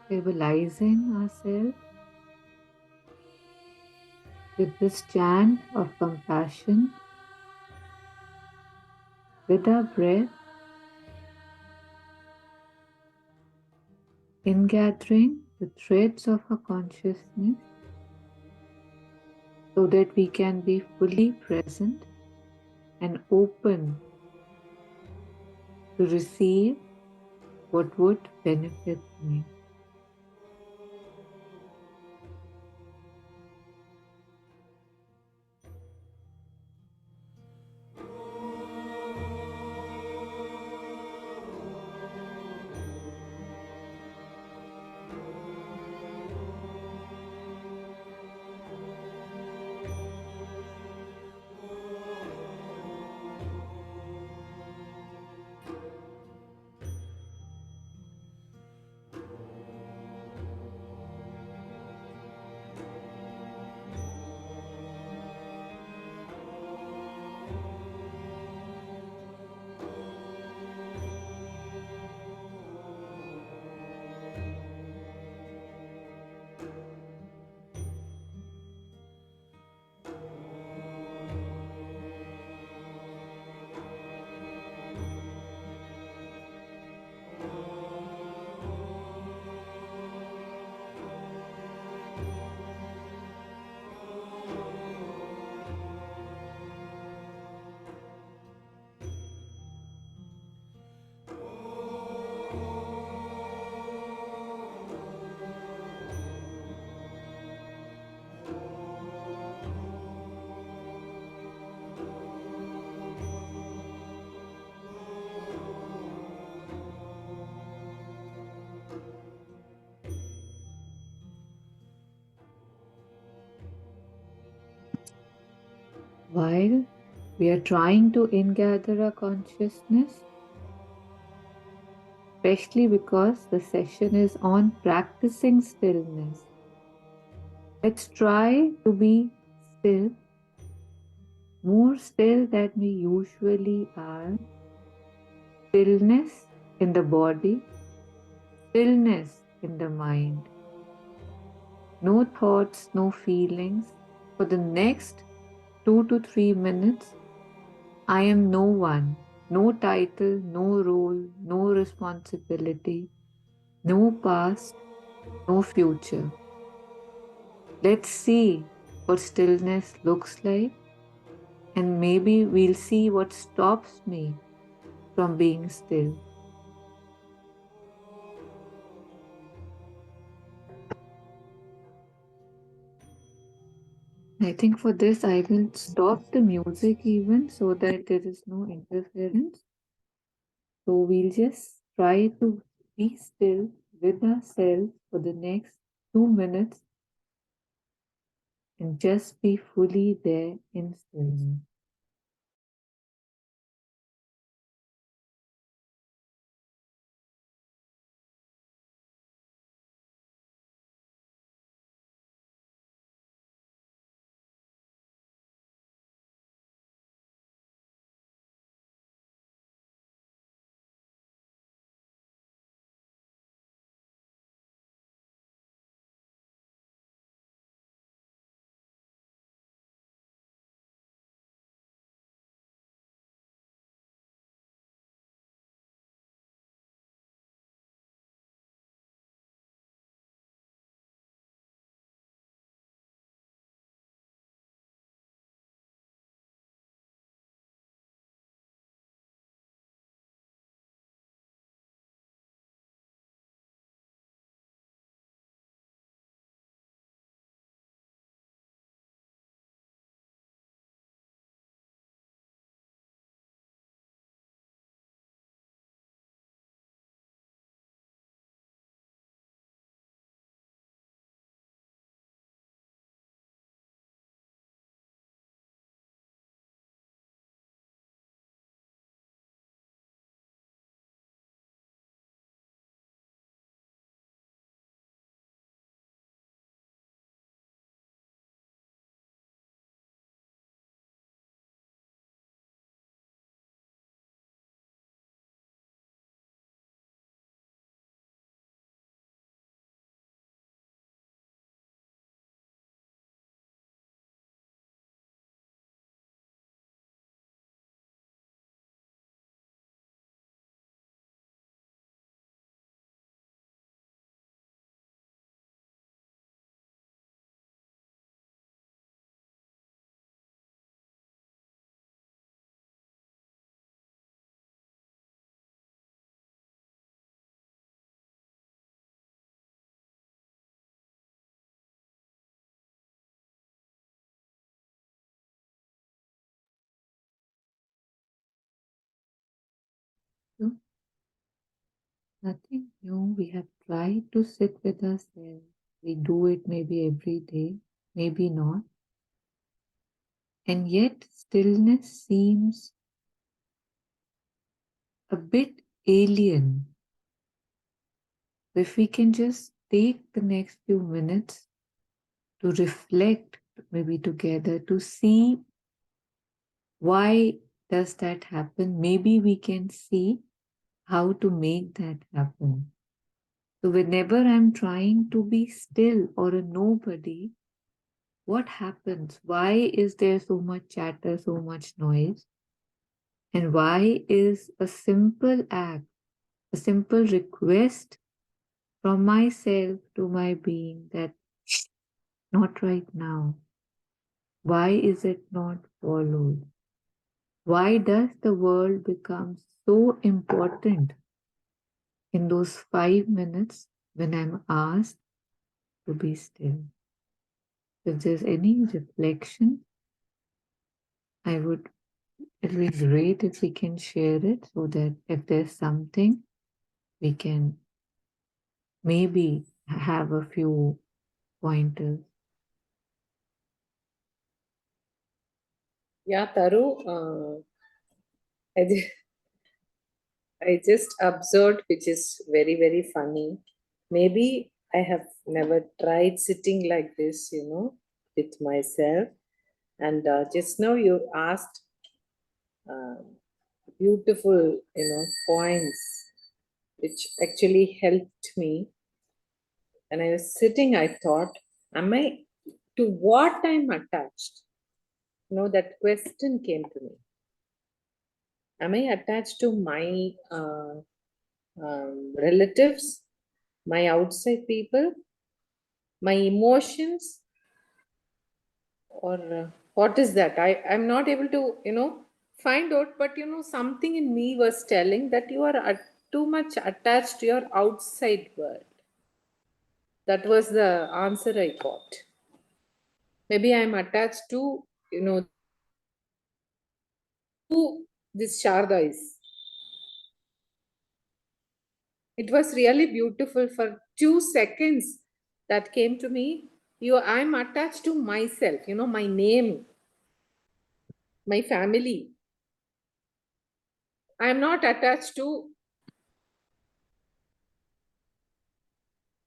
stabilizing ourselves with this chant of compassion, with our breath, ingathering the threads of our consciousness so that we can be fully present and open to receive what would benefit me. While we are trying to ingather our consciousness, especially because the session is on practicing stillness, let's try to be still, more still than we usually are. Stillness in the body, stillness in the mind. No thoughts, no feelings. For the next 2 to 3 minutes, I am no one, no title, no role, no responsibility, no past, no future. Let's see what stillness looks like, and maybe we'll see what stops me from being still. I think for this, I will stop the music even so that there is no interference. So we'll just try to be still with ourselves for the next 2 minutes and just be fully there in stillness. Nothing new. We have tried to sit with ourselves. We do it maybe every day, maybe not. And yet, stillness seems a bit alien. If we can just take the next few minutes to reflect, maybe together, to see why does that happen, maybe we can see how to make that happen. So whenever I'm trying to be still or a nobody, what happens? Why is there so much chatter, so much noise? And why is a simple act, a simple request from myself to my being that "Shh, not right now? Why is it not followed? Why does the world become so important in those 5 minutes when I'm asked to be still? If there's any reflection, I would, it would be great if we can share it so that if there's something, we can maybe have a few pointers. Yeah, Taru, I, ju- I just observed, which is very, very funny. Maybe I have never tried sitting like this, with myself. And just now you asked uh, beautiful, points, which actually helped me. When I was sitting, I thought, am I to what I'm attached? That question came to me. Am I attached to my relatives, my outside people, my emotions, or what is that? I'm not able to, find out, but something in me was telling that you are too much attached to your outside world. That was the answer I got. Maybe I'm attached to, who this Sharda is. It was really beautiful for 2 seconds that came to me. I'm attached to myself, my name, my family. I'm not attached to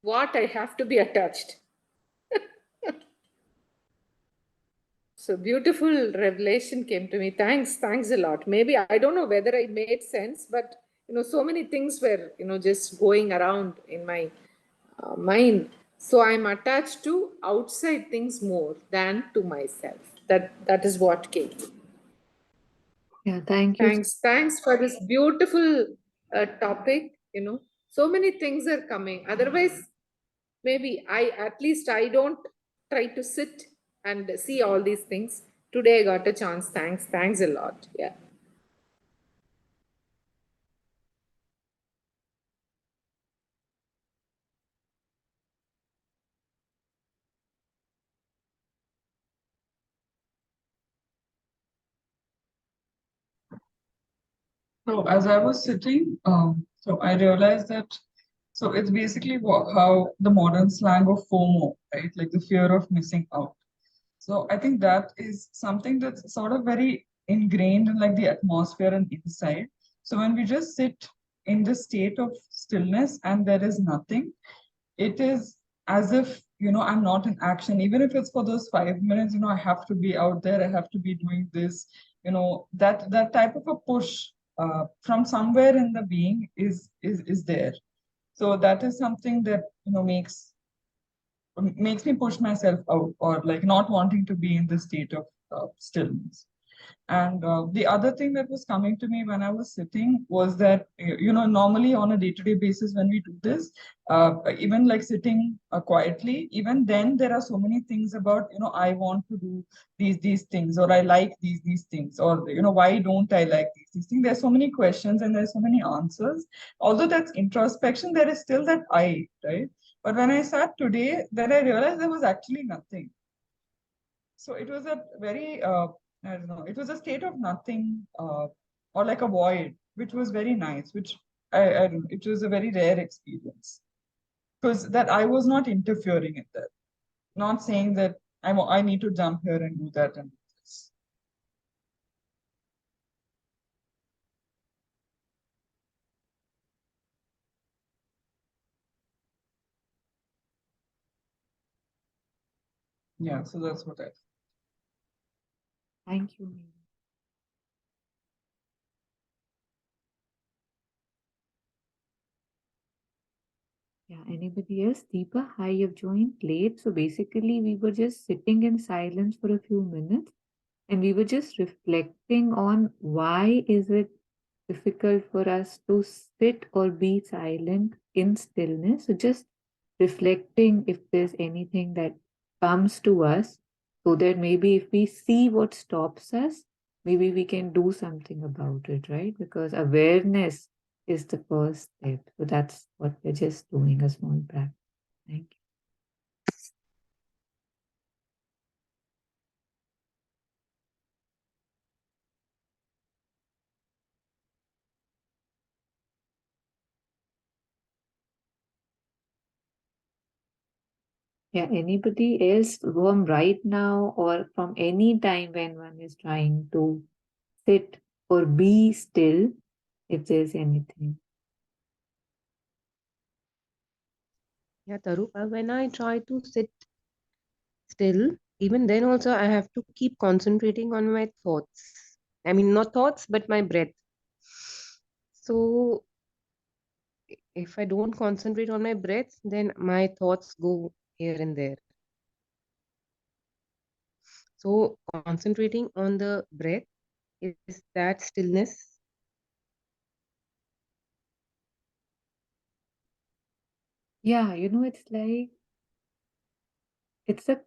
what I have to be attached. So beautiful revelation came to me. Thanks a lot. Maybe I don't know whether I made sense, but so many things were just going around in my mind. So I'm attached to outside things more than to myself. That is what came. Yeah, thank you. Thanks for this beautiful topic. So many things are coming. Otherwise, maybe I don't try to sit and see all these things. Today I got a chance. Thanks a lot. Yeah. So as I was sitting, so I realized that so it's basically how the modern slang of FOMO, right? Like the fear of missing out. So I think that is something that's sort of very ingrained in like the atmosphere and inside. So when we just sit in the state of stillness and there is nothing, it is as if I'm not in action, even if it's for those 5 minutes. I have to be out there, I have to be doing this. That type of a push from somewhere in the being is there. So that is something that makes me push myself out, or like not wanting to be in the state of stillness. And the other thing that was coming to me when I was sitting was that, normally on a day-to-day basis when we do this, even like sitting quietly, even then there are so many things about, I want to do these things, or I like these things, or, why don't I like these things? There's so many questions and there's so many answers. Although that's introspection, there is still that I, right? But when I sat today, then I realized there was actually nothing. So it was a very, I don't know, it was a state of nothing, or like a void, which was very nice, which I don't know, it was a very rare experience because that I was not interfering in that, not saying that I need to jump here and do that and do this. Yeah, so that's what I. Thank you, Meera. Yeah, anybody else? Deepa, hi, you've joined late. So basically, we were just sitting in silence for a few minutes and we were just reflecting on why is it difficult for us to sit or be silent in stillness. So just reflecting if there's anything that comes to us, so that maybe if we see what stops us, maybe we can do something about it, right? Because awareness is the first step. So that's what we're just doing, a small practice. Thank you. Yeah, anybody else from right now or from any time when one is trying to sit or be still, if there's anything. Yeah, Tarupa, when I try to sit still, even then also I have to keep concentrating on my thoughts. I mean, not thoughts, but my breath. So if I don't concentrate on my breath, then my thoughts go here and there. So concentrating on the breath is that stillness. Yeah, it's like it's a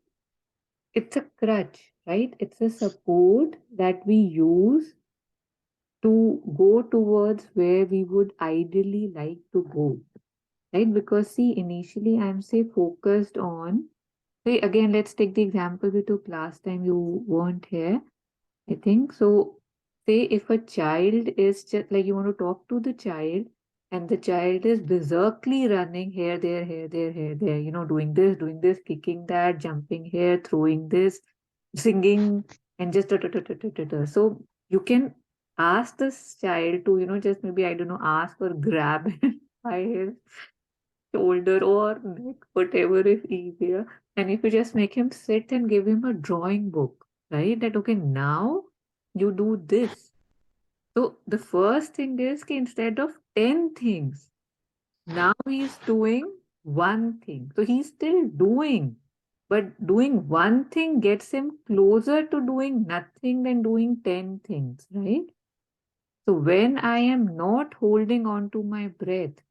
it's a crutch, right? It's a support that we use to go towards where we would ideally like to go, right? Because see, initially I'm say focused on, say again, let's take the example we took last time you weren't here, I think. So say if a child is just like you want to talk to the child and the child is berserkly running here, there, doing this, kicking that, jumping here, throwing this, singing, and just so you can ask this child to, just maybe, I don't know, ask or grab him by his shoulder or neck, whatever is easier. And if you just make him sit and give him a drawing book, right? That okay, now you do this. So the first thing is ki instead of 10 things, now he's doing one thing. So he's still doing, but doing one thing gets him closer to doing nothing than doing 10 things, right? So when I am not holding on to my breath,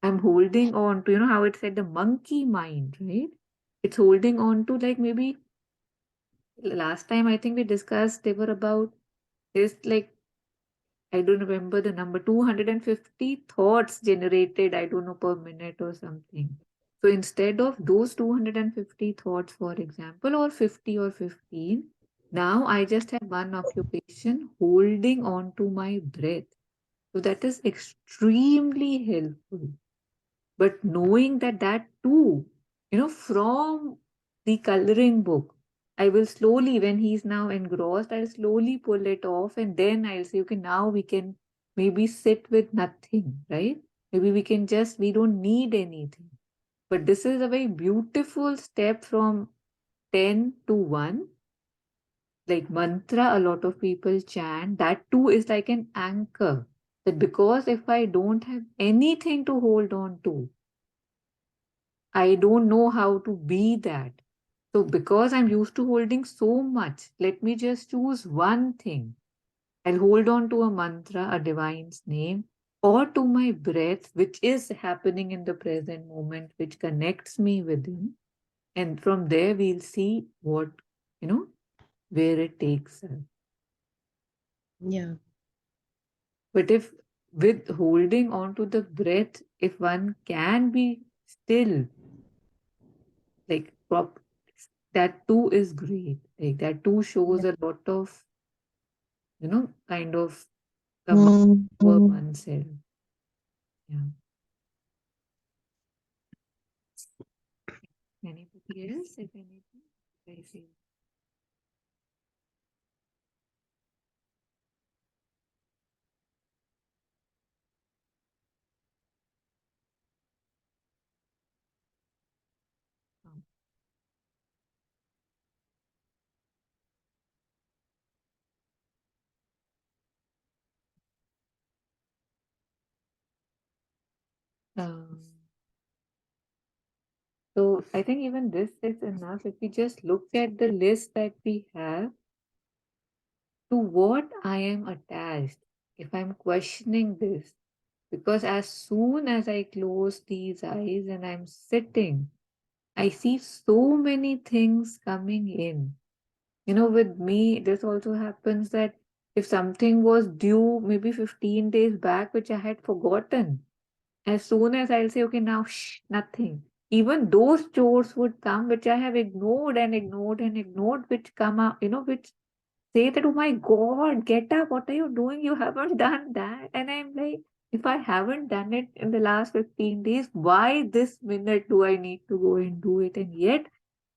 I'm holding on to, how it said the monkey mind, right? It's holding on to like maybe last time I think we discussed they were about this like I don't remember the number 250 thoughts generated, I don't know, per minute or something. So instead of those 250 thoughts, for example, or 50 or 15, now I just have one occupation holding on to my breath. So that is extremely helpful. But knowing that too, from the coloring book, I will slowly, when he's now engrossed, I'll slowly pull it off and then I'll say, okay, now we can maybe sit with nothing, right? Maybe we don't need anything. But this is a very beautiful step from 10 to 1. Like mantra, a lot of people chant. That too is like an anchor. That because if I don't have anything to hold on to, I don't know how to be that. So, because I'm used to holding so much, let me just choose one thing. I'll hold on to a mantra, a divine's name, or to my breath, which is happening in the present moment, which connects me with Him. And from there, we'll see where it takes us. Yeah. But if with holding on to the breath, if one can be still, like that too is great. Like that too shows a lot of, kind of command over oneself. Yeah. Anybody else? If anything, I see. Um, so I think even this is enough. If we just look at the list that we have, to what I am attached, if I'm questioning this, because as soon as I close these eyes and I'm sitting, I see so many things coming in. With me, this also happens that if something was due maybe 15 days back, which I had forgotten, as soon as I'll say, okay, now, shh, nothing. Even those chores would come, which I have ignored and ignored and ignored, which come out, which say that, oh my God, get up, what are you doing? You haven't done that. And I'm like, if I haven't done it in the last 15 days, why this minute do I need to go and do it? And yet,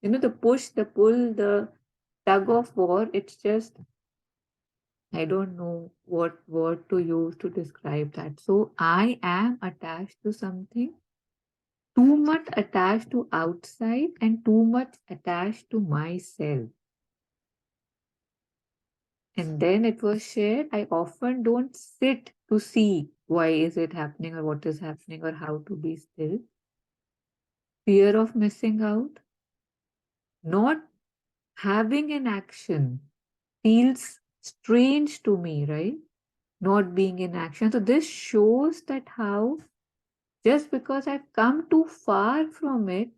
the push, the pull, the tug of war, it's just, I don't know what word to use to describe that. So I am attached to something, too much attached to outside and too much attached to myself. And then it was shared, I often don't sit to see why is it happening or what is happening or how to be still. Fear of missing out, not having an action feels strange to me, right? Not being in action. So this shows that how just because I've come too far from it,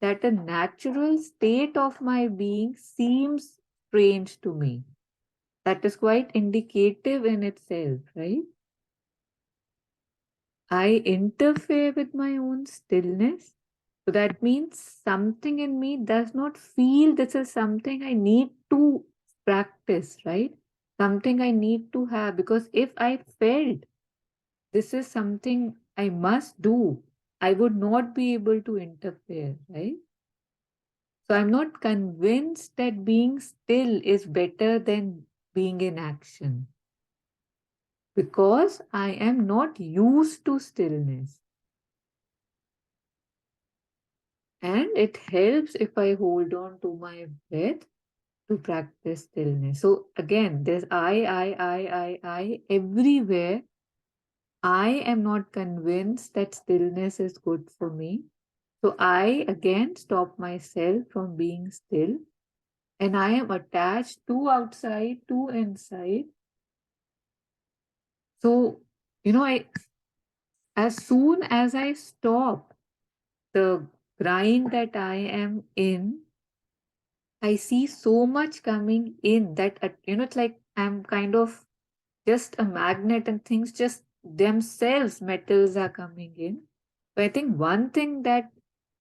that a natural state of my being seems strange to me. That is quite indicative in itself, right? I interfere with my own stillness. So that means something in me does not feel this is something I need to practice, right? Something I need to have. Because if I felt this is something I must do, I would not be able to interfere, right? So I'm not convinced that being still is better than being in action because I am not used to stillness. And it helps if I hold on to my breath to practice stillness. So again, there's I everywhere. I am not convinced that stillness is good for me. So I again stop myself from being still. And I am attached to outside, to inside. So, as soon as I stop the grind that I am in, I see so much coming in that, it's like I'm kind of just a magnet and things just themselves, metals are coming in. But I think one thing that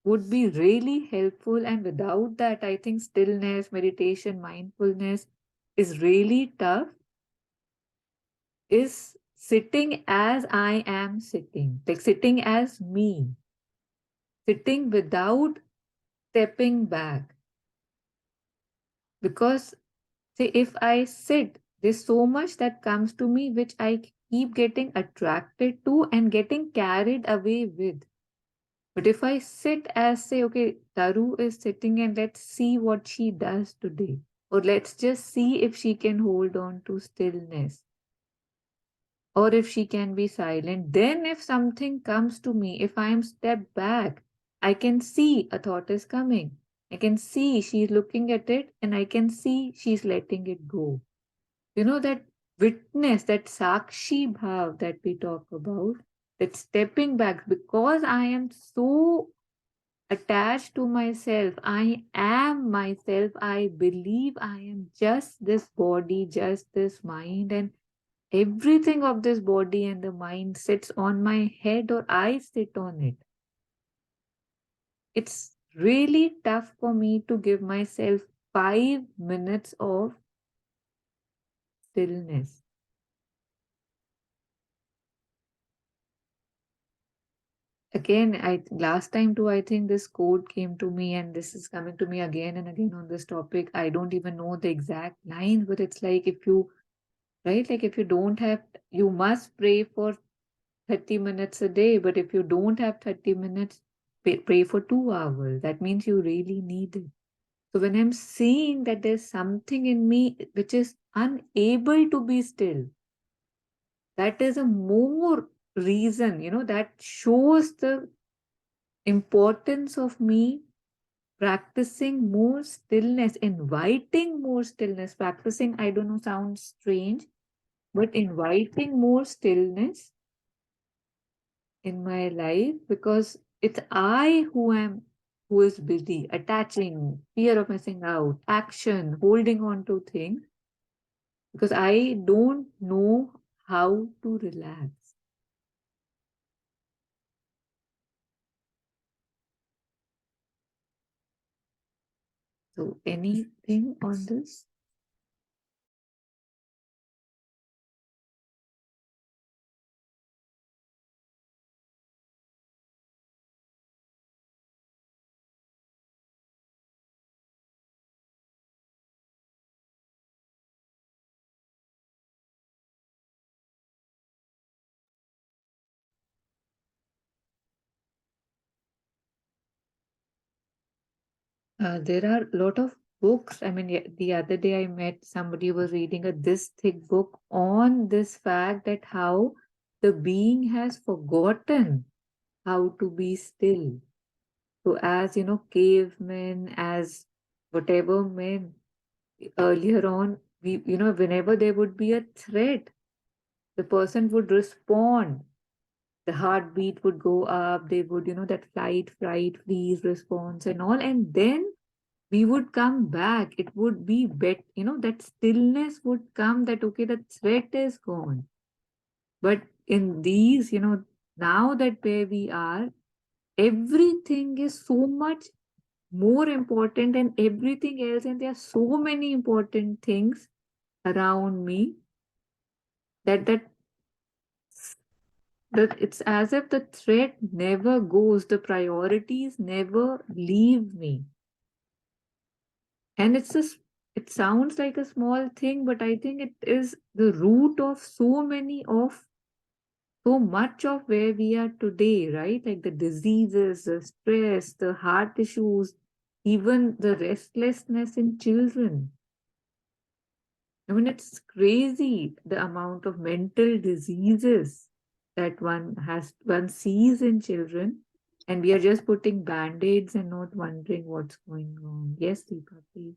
would be really helpful, and without that, I think stillness, meditation, mindfulness is really tough, is sitting as I am sitting, like sitting as me, sitting without stepping back. Because, say, if I sit, there's so much that comes to me which I keep getting attracted to and getting carried away with. But if I sit as, say, okay, Taru is sitting and let's see what she does today, or let's just see if she can hold on to stillness, or if she can be silent, then if something comes to me, if I am stepped back, I can see a thought is coming. I can see she's looking at it and I can see she's letting it go. That witness, that Sakshi Bhav that we talk about, that stepping back, because I am so attached to myself, I am myself, I believe I am just this body, just this mind, and everything of this body and the mind sits on my head or I sit on it. It's really tough for me to give myself 5 minutes of stillness. again, last time too, I think this quote came to me, and this is coming to me again and again on this topic. I don't even know the exact lines, but it's like if you, right, like if you don't have, you must pray for 30 minutes a day, but if you don't have 30 minutes, pray for 2 hours. That means you really need it. So when I'm seeing that there's something in me which is unable to be still, that is a more reason, that shows the importance of me practicing more stillness, inviting more stillness. Practicing, I don't know, sounds strange, but inviting more stillness in my life, because it's I who is busy, attaching, fear of missing out, action, holding on to things, because I don't know how to relax. So anything on this? There are a lot of books. I mean, the other day I met somebody who was reading this thick book on this fact that how the being has forgotten how to be still. So, as cavemen, as whatever men earlier on, whenever there would be a threat, the person would respond. The heartbeat would go up. They would, that flight, fright, freeze response and all. And then we would come back. It would be that stillness would come, that okay, the threat is gone. But in these, now that where we are, everything is so much more important than everything else, and there are so many important things around me that it's as if the threat never goes, the priorities never leave me. And it sounds like a small thing, but I think it is the root of so much of where we are today, right? Like the diseases, the stress, the heart issues, even the restlessness in children. I mean, it's crazy the amount of mental diseases that one sees in children, and we are just putting band-aids and not wondering what's going on. Yes, Deepa, please.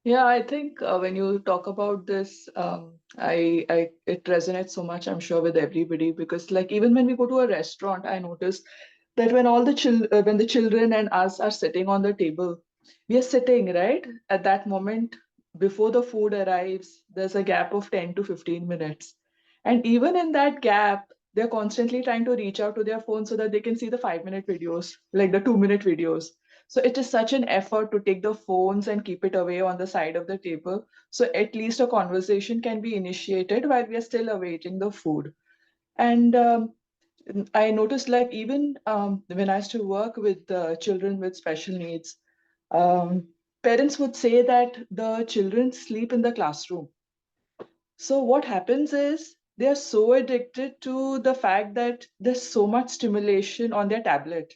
Yeah, I think when you talk about this, it resonates so much, I'm sure, with everybody, because like even when we go to a restaurant, I notice that when when the children and us are sitting on the table, we are sitting right at that moment before the food arrives. There's a gap of 10 to 15 minutes, and even in that gap, they're constantly trying to reach out to their phone so that they can see the 5-minute videos, like the 2-minute videos. So it is such an effort to take the phones and keep it away on the side of the table. So at least a conversation can be initiated while we are still awaiting the food. And I noticed, like, even when I used to work with children with special needs, parents would say that the children sleep in the classroom. So what happens is they are so addicted to the fact that there's so much stimulation on their tablet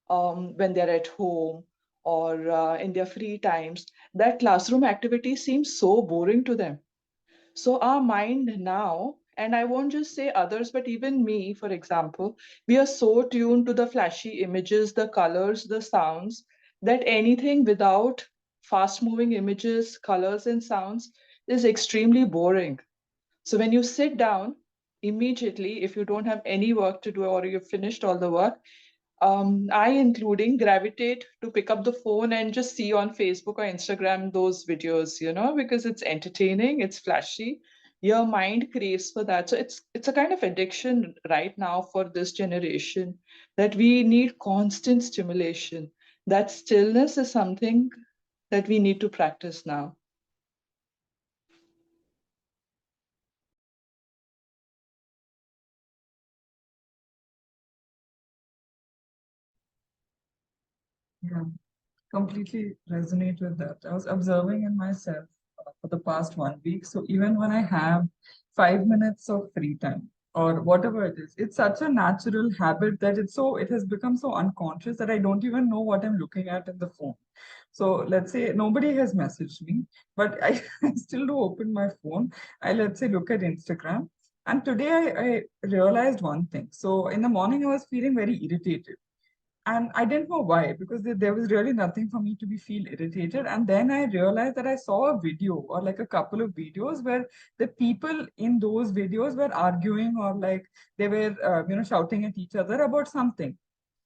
when they're at home or in their free times, that classroom activity seems so boring to them. So our mind now, and I won't just say others, but even me, for example, we are so tuned to the flashy images, the colors, the sounds, that anything without fast moving images, colors, and sounds is extremely boring. So when you sit down, immediately, if you don't have any work to do or you've finished all the work, I including gravitate to pick up the phone and just see on Facebook or Instagram those videos, because it's entertaining, it's flashy. Your mind craves for that. So it's a kind of addiction right now for this generation that we need constant stimulation. That stillness is something that we need to practice now. Yeah, completely resonate with that. I was observing in myself for the past 1 week. So even when I have 5 minutes of free time or whatever it is, it's such a natural habit that it has become so unconscious that I don't even know what I'm looking at in the phone. So let's say nobody has messaged me, but I, I still do open my phone. I let's say look at Instagram. And today I realized one thing. So in the morning, I was feeling very irritated. And I didn't know why, because there was really nothing for me to be feel irritated. And then I realized that I saw a video or like a couple of videos where the people in those videos were arguing or like they were, shouting at each other about something.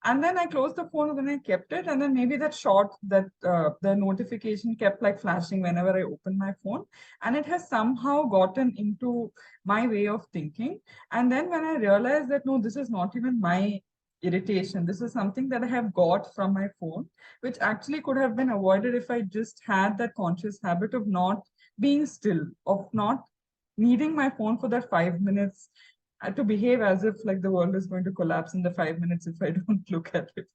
And then I closed the phone when I kept it, and then maybe the notification kept like flashing whenever I open my phone, and it has somehow gotten into my way of thinking. And then when I realized that no, this is not even my irritation, this is something that I have got from my phone, which actually could have been avoided if I just had that conscious habit of not being still, of not needing my phone for that 5 minutes to behave as if like the world is going to collapse in the 5 minutes if I don't look at it.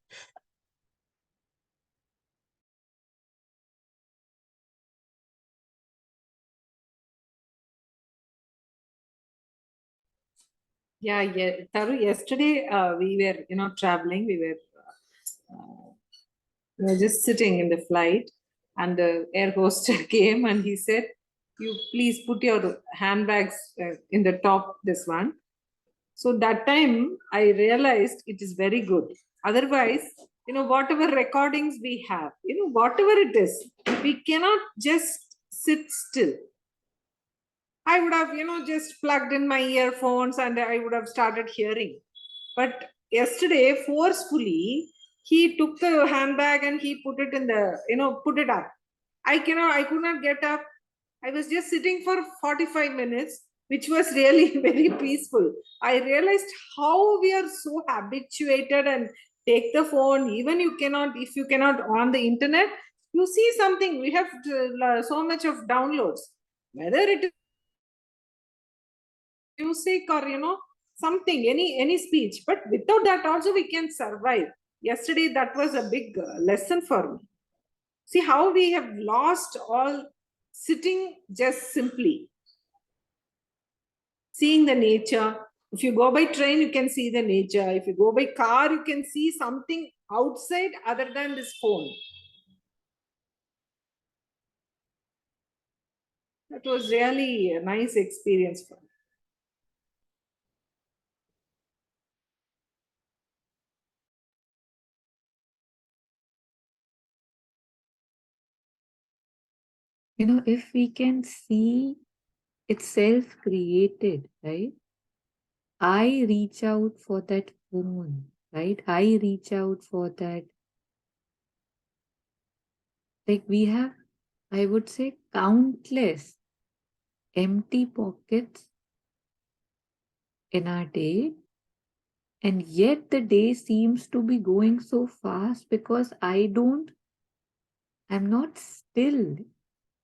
Yeah, yeah. Taru, yesterday we were, traveling. We were just sitting in the flight, and the air host came and he said, "You please put your handbags in the top. This one." So that time I realized it is very good. Otherwise, whatever recordings we have, whatever it is, we cannot just sit still. I would have, just plugged in my earphones and I would have started hearing. But yesterday, forcefully, he took the handbag and he put it in the, put it up. I could not get up. I was just sitting for 45 minutes, which was really very peaceful. I realized how we are so habituated and take the phone, even if you cannot on the internet, you see something, we have so much of downloads, whether it is music or something, any speech, but without that also we can survive. Yesterday that was a big lesson for me. See how we have lost all sitting just simply seeing the nature. If you go by train you can see the nature, if you go by car you can see something outside other than this phone. That was really a nice experience for me. If we can see it's self-created, right? I reach out for that phone, right? I reach out for that. Like we have, I would say, countless empty pockets in our day. And yet the day seems to be going so fast because I'm not still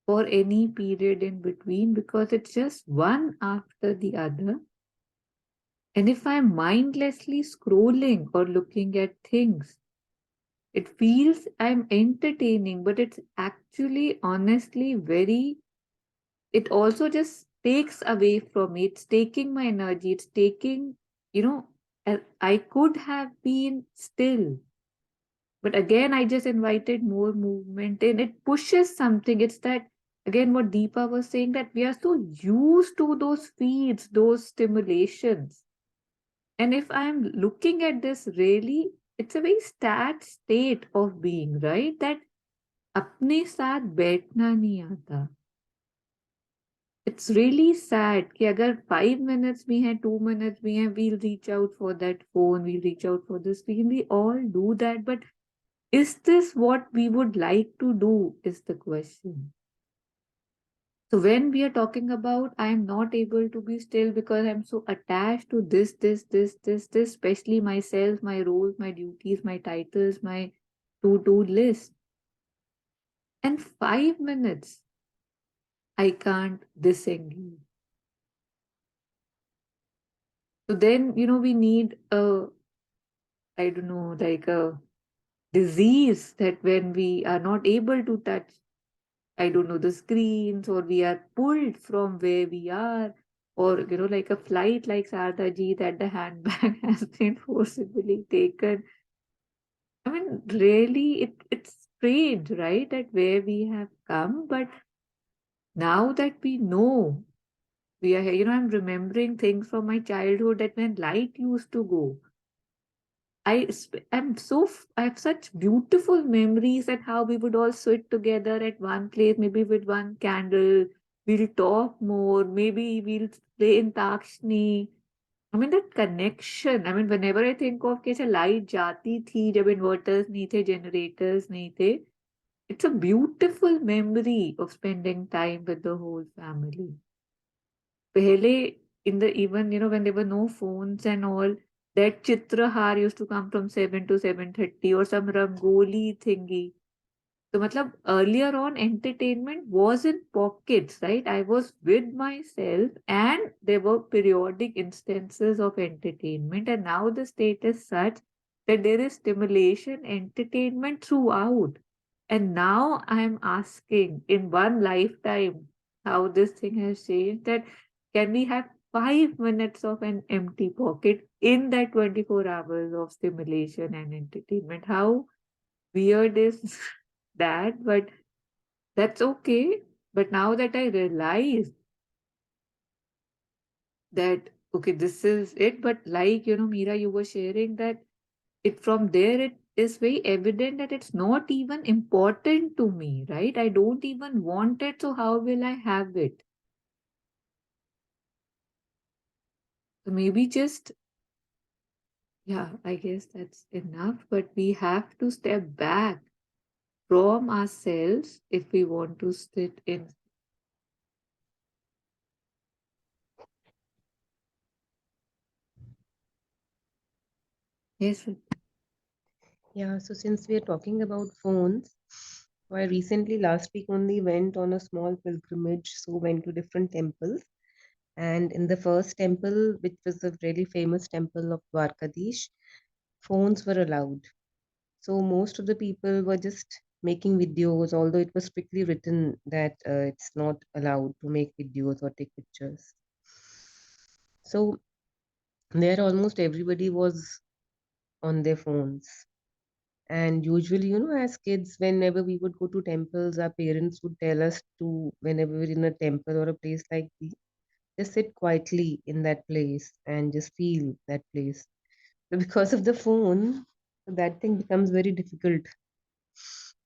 for any period in between because it's just one after the other. And if I'm mindlessly scrolling or looking at things, it feels I'm entertaining, but it's actually honestly it also just takes away from me. It's taking my energy. It's taking, I could have been still. But again, I just invited more movement in. It pushes something. It's that, again, what Deepa was saying, that we are so used to those feeds, those stimulations. And if I'm looking at this really, it's a very sad state of being, right? That अपने साथ बैठना नहीं आता. It's really sad कि अगर 5 minutes भी हैं, 2 minutes भी हैं, we'll reach out for that phone, we'll reach out for this screen. We all do that, but is this what we would like to do is the question. So when we are talking about I'm not able to be still because I'm so attached to this, especially myself, my roles, my duties, my titles, my to-do list. And 5 minutes, I can't disengage. So then, we need I don't know, like a disease that when we are not able to touch, I don't know, the screens, or we are pulled from where we are, or like a flight like Sardaji, that the handbag has been forcibly taken. I mean, really, it's strange, right? That where we have come, but now that we know we are here, I'm remembering things from my childhood that when light used to go, I have such beautiful memories at how we would all sit together at one place, maybe with one candle. We'll talk more, maybe we'll play in Takshni. I mean, that connection. I mean, whenever I think of कैसे light जाती थी जब inverters नहीं थे, generators नहीं थे, it's a beautiful memory of spending time with the whole family. Pehle, in the even, when there were no phones and all, that Chitrahar used to come from 7 to 7:30, or some Rangoli thingy. So, matlab, earlier on, entertainment was in pockets, right? I was with myself, and there were periodic instances of entertainment. And now the state is such that there is stimulation, entertainment throughout. And now I'm asking, in one lifetime, how this thing has changed, that can we have 5 minutes of an empty pocket in that 24 hours of stimulation and entertainment? How weird is that? But that's okay. But now that I realize that, okay, this is it. But like, Meera, you were sharing that it from there, it is very evident that it's not even important to me, right? I don't even want it. So how will I have it? So maybe just, yeah, I guess that's enough. But we have to step back from ourselves if we want to sit in. Yes. Yeah, so since we are talking about phones, so I recently last week only went on a small pilgrimage, so went to different temples. And in the first temple, which was a really famous temple of Dwarkadish, phones were allowed. So most of the people were just making videos, although it was strictly written that it's not allowed to make videos or take pictures. So there almost everybody was on their phones. And usually, as kids, whenever we would go to temples, our parents would tell us to, whenever we're in a temple or a place like this, just sit quietly in that place and just feel that place. So because of the phone, that thing becomes very difficult.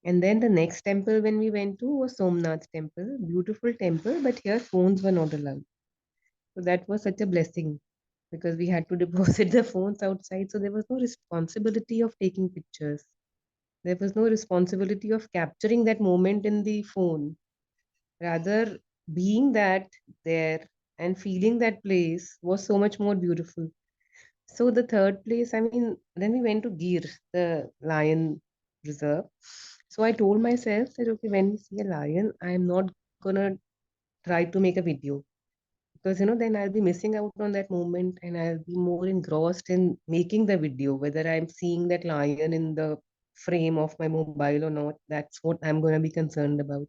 And then the next temple when we went to was Somnath temple, beautiful temple, but here phones were not allowed. So that was such a blessing because we had to deposit the phones outside. So there was no responsibility of taking pictures. There was no responsibility of capturing that moment in the phone. Rather, being that there and feeling that place was so much more beautiful. So the third place, I mean, then we went to Gir, the lion reserve. So I told myself that, okay, when we see a lion, I'm not gonna try to make a video because, then I'll be missing out on that moment and I'll be more engrossed in making the video, whether I'm seeing that lion in the frame of my mobile or not. That's what I'm gonna be concerned about.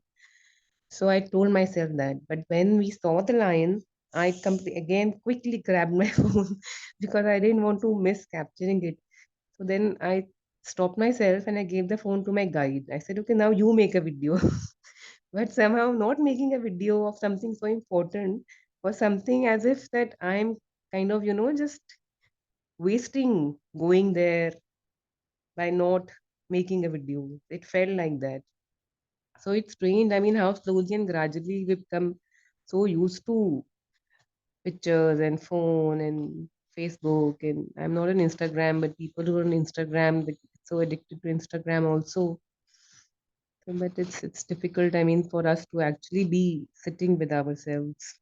So I told myself that. But when we saw the lion, I again quickly grabbed my phone because I didn't want to miss capturing it. So then I stopped myself and I gave the phone to my guide. I said, okay, now you make a video. But somehow not making a video of something so important was something as if that I'm kind of, just wasting going there by not making a video. It felt like that. So it's strange. I mean, how slowly and gradually we become so used to pictures and phone and Facebook. And I'm not on Instagram, but people who are on Instagram, they get so addicted to Instagram also. So, but it's difficult. I mean, for us to actually be sitting with ourselves.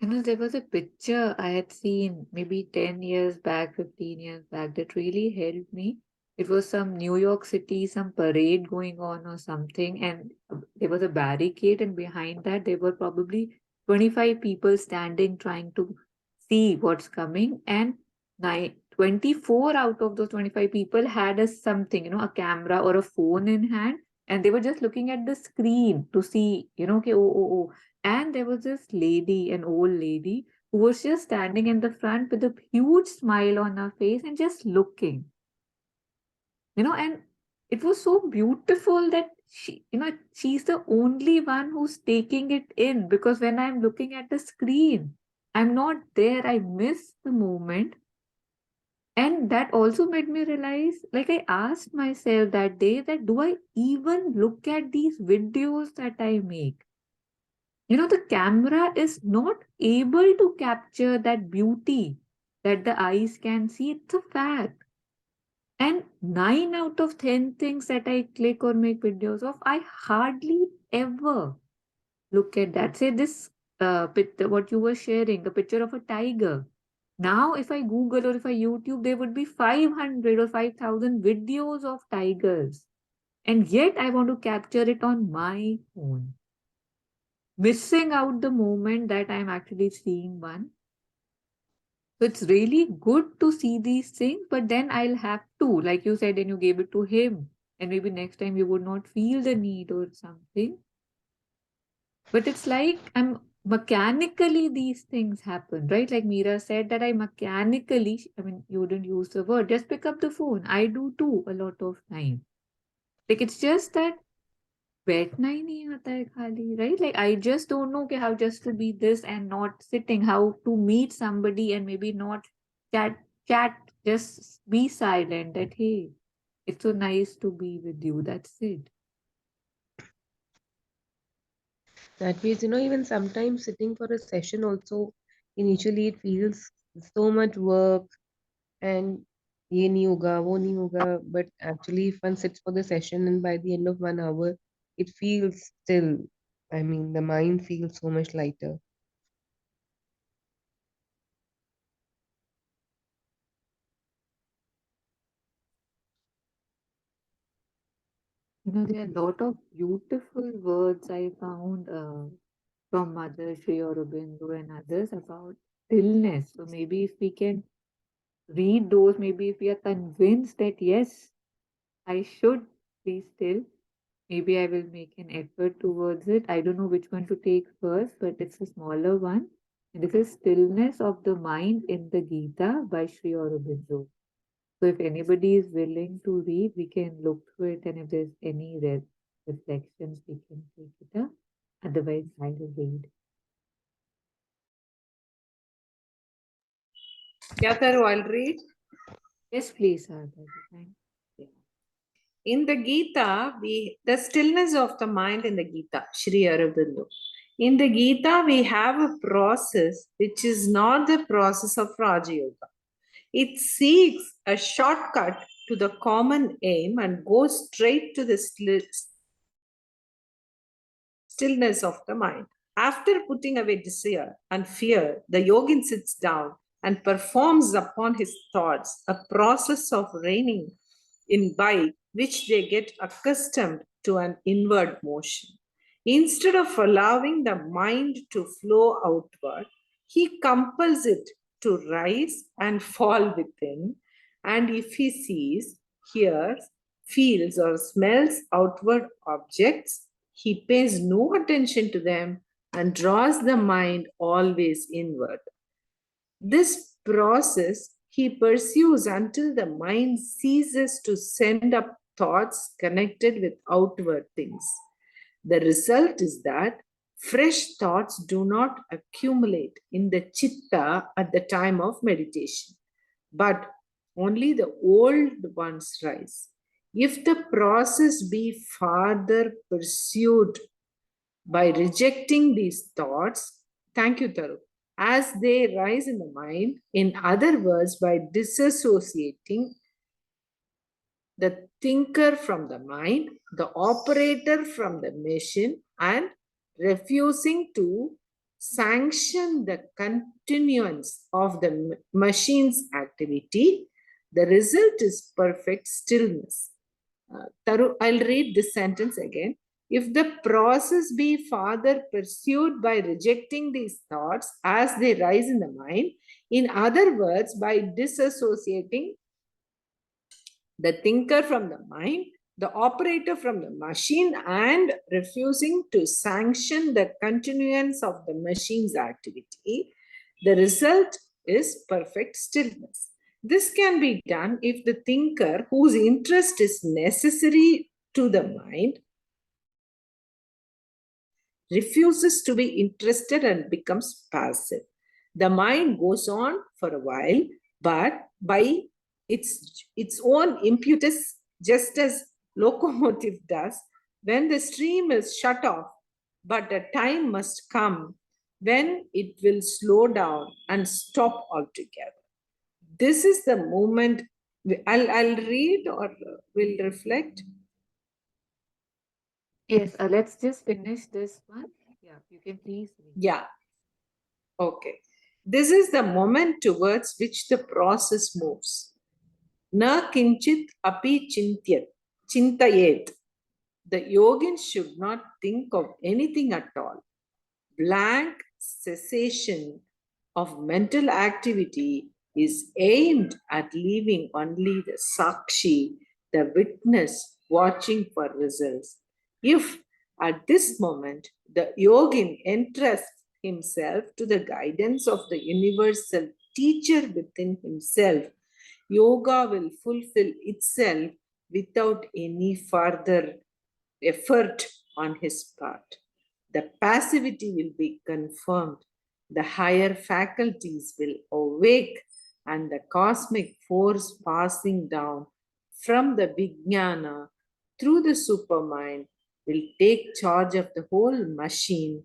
There was a picture I had seen maybe 10 years back, 15 years back, that really helped me. It was some New York City, some parade going on or something, and there was a barricade, and behind that, there were probably 25 people standing trying to see what's coming. And 24 out of those 25 people had a something, a camera or a phone in hand, and they were just looking at the screen to see, okay, oh. And there was this lady, an old lady, who was just standing in the front with a huge smile on her face and just looking, and it was so beautiful that she's the only one who's taking it in, because when I'm looking at the screen, I'm not there. I miss the moment. And that also made me realize, like, I asked myself that day, that do I even look at these videos that I make? The camera is not able to capture that beauty that the eyes can see. It's a fact. And 9 out of 10 things that I click or make videos of, I hardly ever look at that. Say this, what you were sharing, a picture of a tiger. Now, if I Google or if I YouTube, there would be 500 or 5,000 videos of tigers. And yet I want to capture it on my phone, missing out the moment that I'm actually seeing one. So it's really good to see these things, but then I'll have to, like you said, and you gave it to him. And maybe next time you would not feel the need or something. But it's like I'm mechanically these things happen, right? Like Meera said, that I mechanically, you wouldn't use the word, just pick up the phone. I do too a lot of time. Like it's just that बैठना ही नहीं आता है खाली, right? Like I just don't know how just to be this and not sitting, how to meet somebody and maybe not chat, just be silent that, hey, it's so nice to be with you. That's it. That means, even sometimes sitting for a session also, initially it feels so much work and ye nahi hoga, wo nahi hoga. But actually, if one sits for the session and by the end of 1 hour, it feels still, the mind feels so much lighter. There are a lot of beautiful words I found from Mother Sri Aurobindo and others about stillness. So maybe if we can read those, maybe if we are convinced that yes, I should be still, maybe I will make an effort towards it. I don't know which one to take first, but it's a smaller one. And this is Stillness of the Mind in the Gita by Sri Aurobindo. So if anybody is willing to read, we can look through it, and if there's any reflections, we can take it up. Otherwise, I will read. Yeah, Taru, I'll read. Yes, please, Sarda. Thank you. In the Gita, the stillness of the mind in the Gita, Sri Aurobindo. In the Gita, we have a process which is not the process of Raja Yoga. It seeks a shortcut to the common aim and goes straight to the stillness of the mind. After putting away desire and fear, the yogin sits down and performs upon his thoughts a process of reining in by which they get accustomed to an inward motion. Instead of allowing the mind to flow outward, he compels it to rise and fall within. And if he sees, hears, feels, or smells outward objects, he pays no attention to them and draws the mind always inward. This process he pursues until the mind ceases to send up thoughts connected with outward things. The result is that fresh thoughts do not accumulate in the chitta at the time of meditation, but only the old ones rise. If the process be farther pursued by rejecting these thoughts, thank you, Taru, as they rise in the mind, in other words, by disassociating the thinker from the mind, the operator from the machine, and refusing to sanction the continuance of the machine's activity, the result is perfect stillness. Taru, I'll read this sentence again. If the process be farther pursued by rejecting these thoughts as they rise in the mind, In other words, by disassociating the thinker from the mind, the operator from the machine, and refusing to sanction the continuance of the machine's activity, the result is perfect stillness. This can be done if the thinker, whose interest is necessary to the mind, refuses to be interested and becomes passive. The mind goes on for a while, but by its own impetus, just as locomotive does, when the stream is shut off, but a time must come when it will slow down and stop altogether. This is the moment. I'll read or will reflect. Yes, let's just finish this one. Yeah, you can please read. Yeah. Okay. This is the moment towards which the process moves. Na kinchit api chintayet. The yogin should not think of anything at all. Blank cessation of mental activity is aimed at leaving only the sakshi, the witness, watching for results. If at this moment the yogin entrusts himself to the guidance of the universal teacher within himself, yoga will fulfill itself without any further effort on his part. The passivity will be confirmed, the higher faculties will awake, and the cosmic force passing down from the Vijnana through the supermind will take charge of the whole machine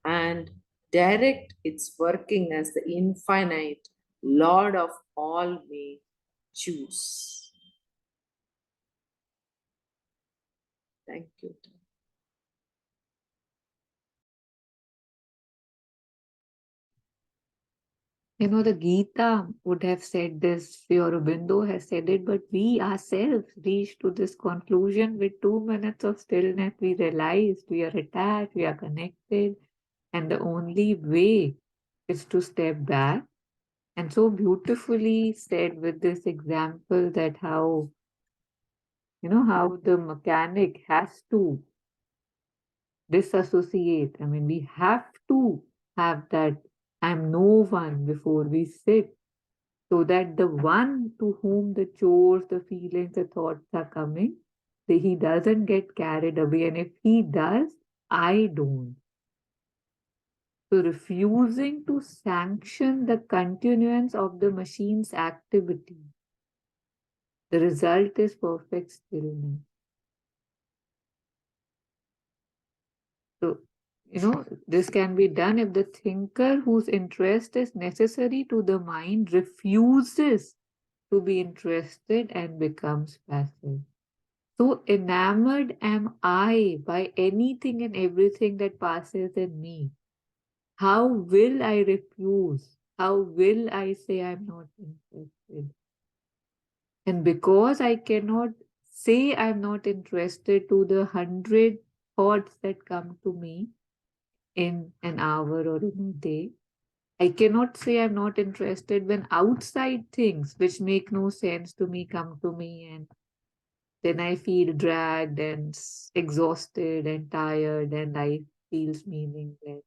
and direct its working as the infinite Lord of all may choose. Thank you. You know, the Gita would have said this, Sri Aurobindo has said it, but we ourselves reached to this conclusion with 2 minutes of stillness. We realized we are attached, we are connected, and the only way is to step back. And so beautifully said with this example that how, how the mechanic has to disassociate. I mean, we have to have that I'm no one before we sit, so that the one to whom the chores, the feelings, the thoughts are coming, he doesn't get carried away. And if he does, I don't. So refusing to sanction the continuance of the machine's activity, the result is perfect stillness. So, this can be done if the thinker whose interest is necessary to the mind refuses to be interested and becomes passive. So enamored am I by anything and everything that passes in me. How will I refuse? How will I say I'm not interested? And because I cannot say I'm not interested to the 100 thoughts that come to me in an hour or in a day, I cannot say I'm not interested when outside things which make no sense to me come to me, and then I feel dragged and exhausted and tired and life feels meaningless.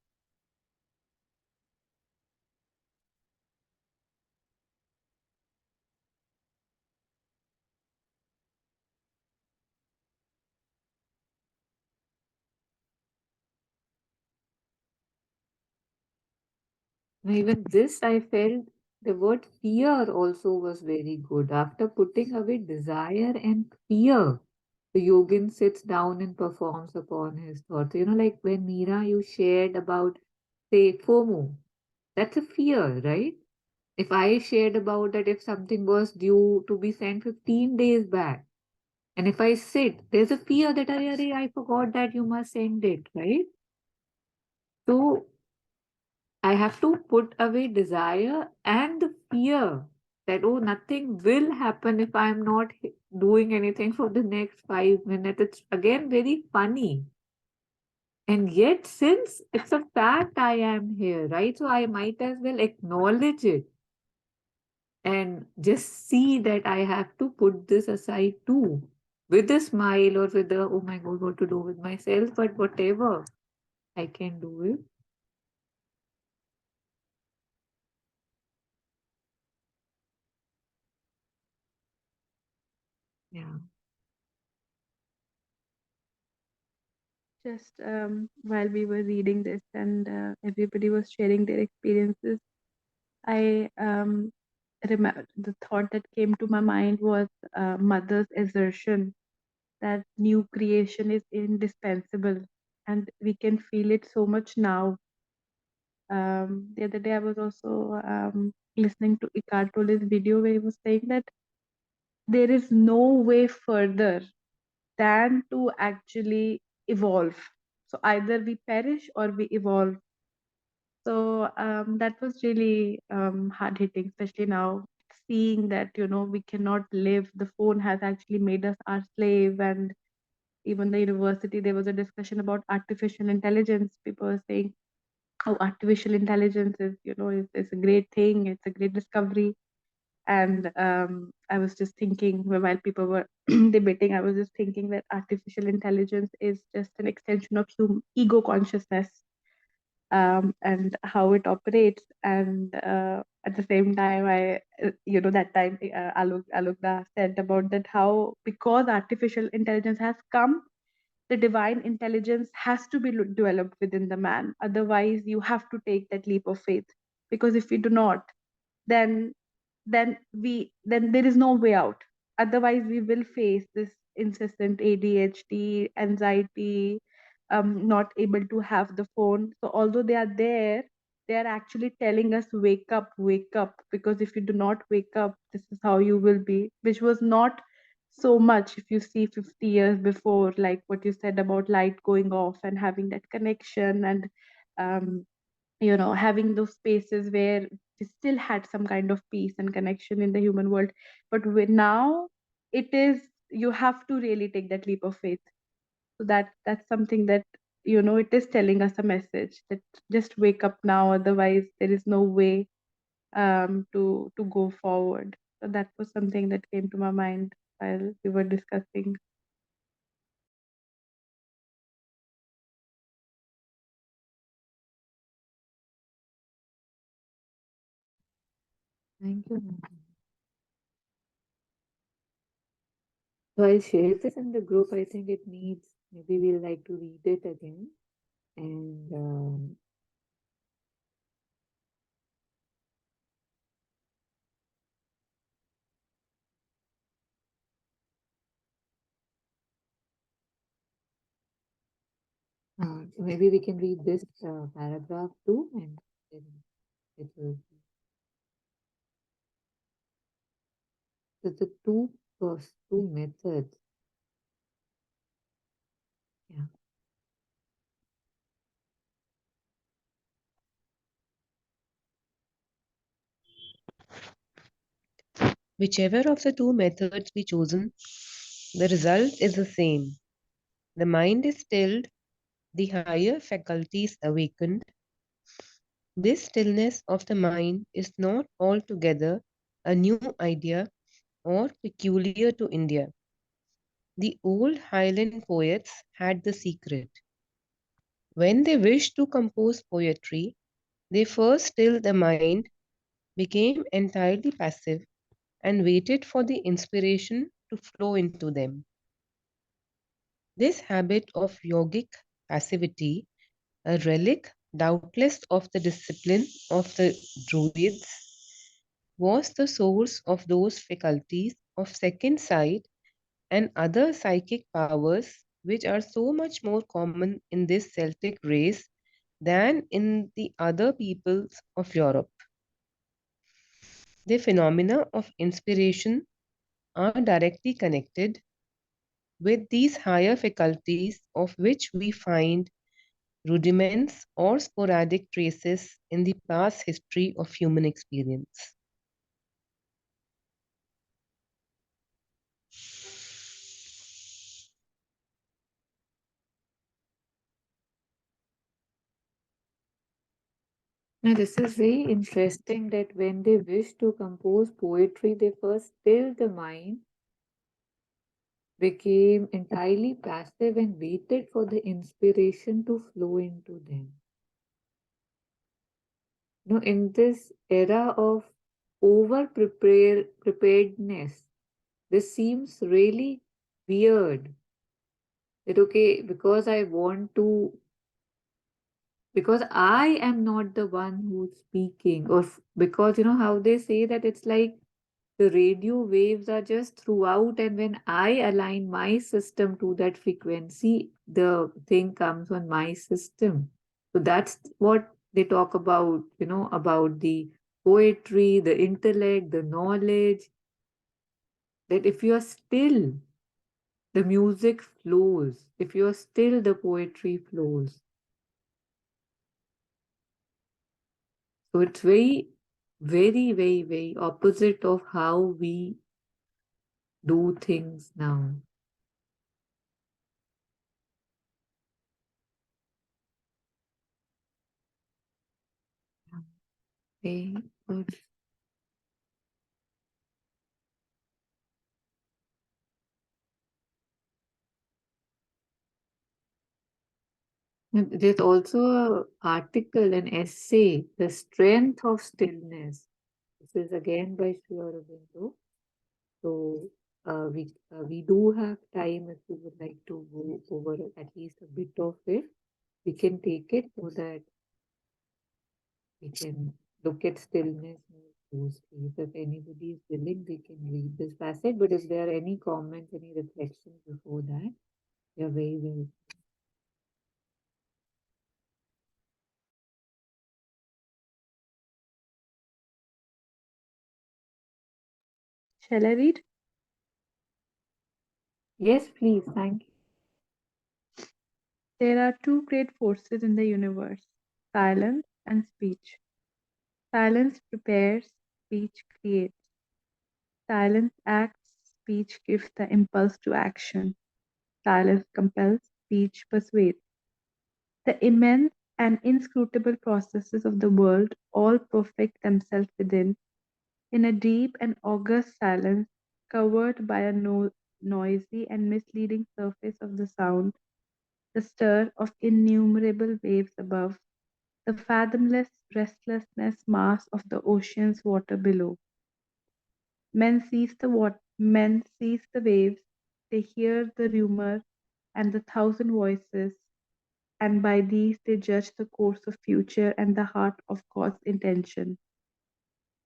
Now, even this, I felt the word fear also was very good. After putting away desire and fear, the yogin sits down and performs upon his thoughts. Like when Meera, you shared about, say, FOMO, that's a fear, right? If I shared about that, if something was due to be sent 15 days back, and if I sit, there's a fear that I forgot that you must send it, right? So I have to put away desire and the fear that, oh, nothing will happen if I'm not doing anything for the next 5 minutes. It's again very funny. And yet, since it's a fact, I am here, right? So I might as well acknowledge it. and just see that I have to put this aside too, with a smile or with a, oh my God, what to do with myself, but whatever, I can do it. Yeah. Just while we were reading this and everybody was sharing their experiences, I remember the thought that came to my mind was mother's assertion that new creation is indispensable, and we can feel it so much now. The other day, I was also listening to Eckhart Tolle's video where he was saying that there is no way further than to actually evolve. So either we perish or we evolve. So that was really hard hitting, especially now seeing that we cannot live. The phone has actually made us our slave, and even the university there was a discussion about artificial intelligence. People were saying, "Oh, artificial intelligence is a great thing. It's a great discovery." And I was just thinking while people were debating, I was just thinking that artificial intelligence is just an extension of ego consciousness, and how it operates. And at the same time, that time Alok Da said about that how because artificial intelligence has come, the divine intelligence has to be developed within the man. Otherwise, you have to take that leap of faith, because if you do not, then then there is no way out. Otherwise we will face this incessant ADHD, anxiety, not able to have the phone. So although they are there, they are actually telling us, wake up, because if you do not wake up, this is how you will be, which was not so much if you see 50 years before, like what you said about light going off and having that connection, and um, having those spaces where we still had some kind of peace and connection in the human world. But now it is, you have to really take that leap of faith. So that's something that it is telling us a message that just wake up now, otherwise there is no way to go forward. So that was something that came to my mind while we were discussing. Thank you, Nandini. So I'll share this in the group. I think it needs, maybe we'll like to read it again. And so maybe we can read this paragraph too, and then it will be. So the two methods. Yeah. Whichever of the two methods be chosen, the result is the same. The mind is stilled, the higher faculties awakened. This stillness of the mind is not altogether a new idea or peculiar to India. The old Highland poets had the secret. When they wished to compose poetry, they first stilled the mind, became entirely passive, and waited for the inspiration to flow into them. This habit of yogic passivity, a relic doubtless of the discipline of the Druids, was the source of those faculties of second sight and other psychic powers which are so much more common in this Celtic race than in the other peoples of Europe. The phenomena of inspiration are directly connected with these higher faculties of which we find rudiments or sporadic traces in the past history of human experience. Now, this is very interesting that when they wish to compose poetry, they first still the mind, became entirely passive, and waited for the inspiration to flow into them. Now, in this era of preparedness, this seems really weird. That okay, because I am not the one who's speaking, or because you know how they say that it's like the radio waves are just throughout, and when I align my system to that frequency, the thing comes on my system. So that's what they talk about, you know, about the poetry, the intellect, the knowledge, that if you are still, the music flows. If you are still, the poetry flows. So it's very, very, very, very opposite of how we do things now. Very good. And there's also an article, an essay, The Strength of Stillness. This is again by Sri Aurobindo. So we do have time if you would like to go over at least a bit of it. We can take it so that we can look at stillness more closely. So if anybody is willing, they can read this passage. But if there are any comments, any reflections before that, you're very welcome. Shall I read? Yes, please. Thank you. There are two great forces in the universe, silence and speech. Silence prepares, speech creates. Silence acts, speech gives the impulse to action. Silence compels, speech persuades. The immense and inscrutable processes of the world all perfect themselves within, in a deep and august silence, covered by a noisy and misleading surface of the sound, the stir of innumerable waves above, the fathomless restlessness mass of the ocean's water below. Men seize the waves, they hear the rumor and the thousand voices, and by these they judge the course of future and the heart of God's intention.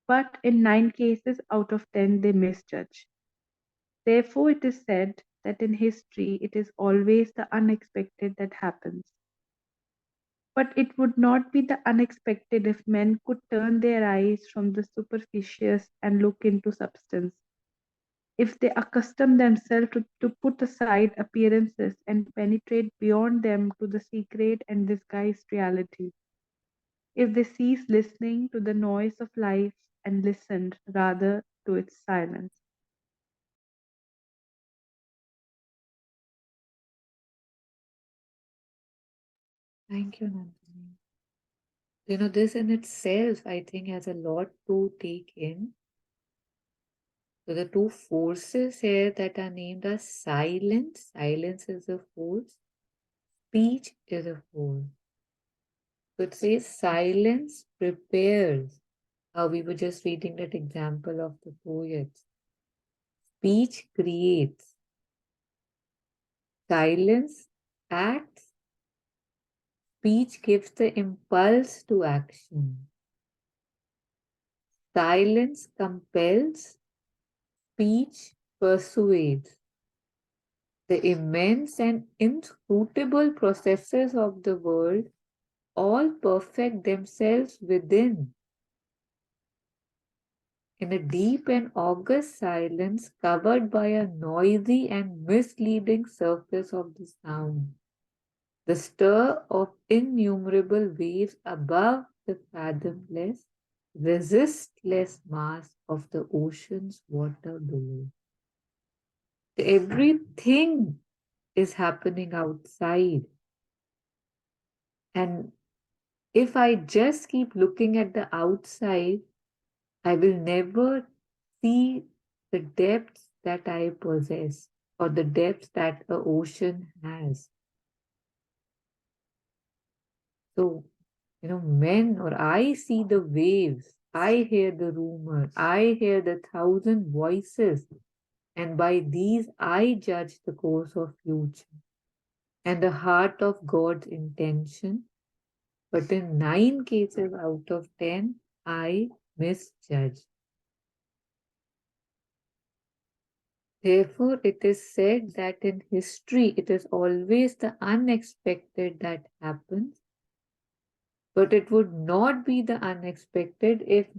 But in 9 cases out of 10 they misjudge. Therefore it is said that in history it is always the unexpected that happens. But it would not be the unexpected if men could turn their eyes from the superficious and look into substance. If they accustom themselves to put aside appearances and penetrate beyond them to the secret and disguised reality. If they cease listening to the noise of life and listened rather to its silence. Thank you, Nandini. You know, this in itself, I think, has a lot to take in. So the two forces here that are named are silence. Silence is a force. Speech is a force. So it says silence prepares. How we were just reading that example of the poets. Speech creates. Silence acts. Speech gives the impulse to action. Silence compels. Speech persuades. The immense and inscrutable processes of the world all perfect themselves within, in a deep and august silence covered by a noisy and misleading surface of the sound, the stir of innumerable waves above the fathomless, resistless mass of the ocean's water below. Everything is happening outside. And If I just keep looking at the outside, I will never see the depths that I possess or the depths that the ocean has. So, when or I see the waves, I hear the rumor, I hear the thousand voices, and by these I judge the course of future and the heart of God's intention. But in 9 cases out of 10, I misjudge. Therefore, it is said that in history, it is always the unexpected that happens, but it would not be the unexpected if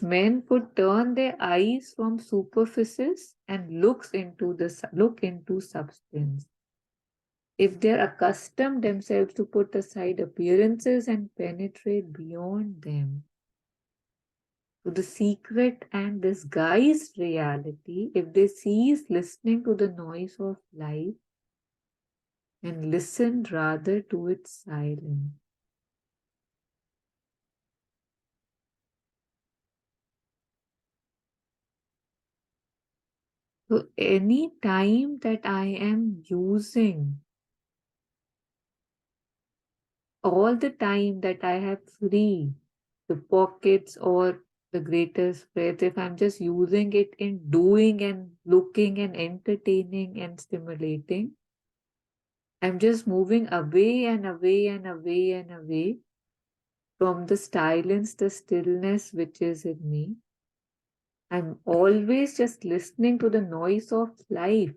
men could turn their eyes from superficies and look into substance. If they are accustomed themselves to put aside appearances and penetrate beyond them to the secret and disguised reality, if they cease listening to the noise of life and listen rather to its silence. So any time that I am using, all the time that I have free, the pockets or the greater spreads, if I'm just using it in doing and looking and entertaining and stimulating, I'm just moving away and away and away and away from the silence, the stillness which is in me. I'm always just listening to the noise of life,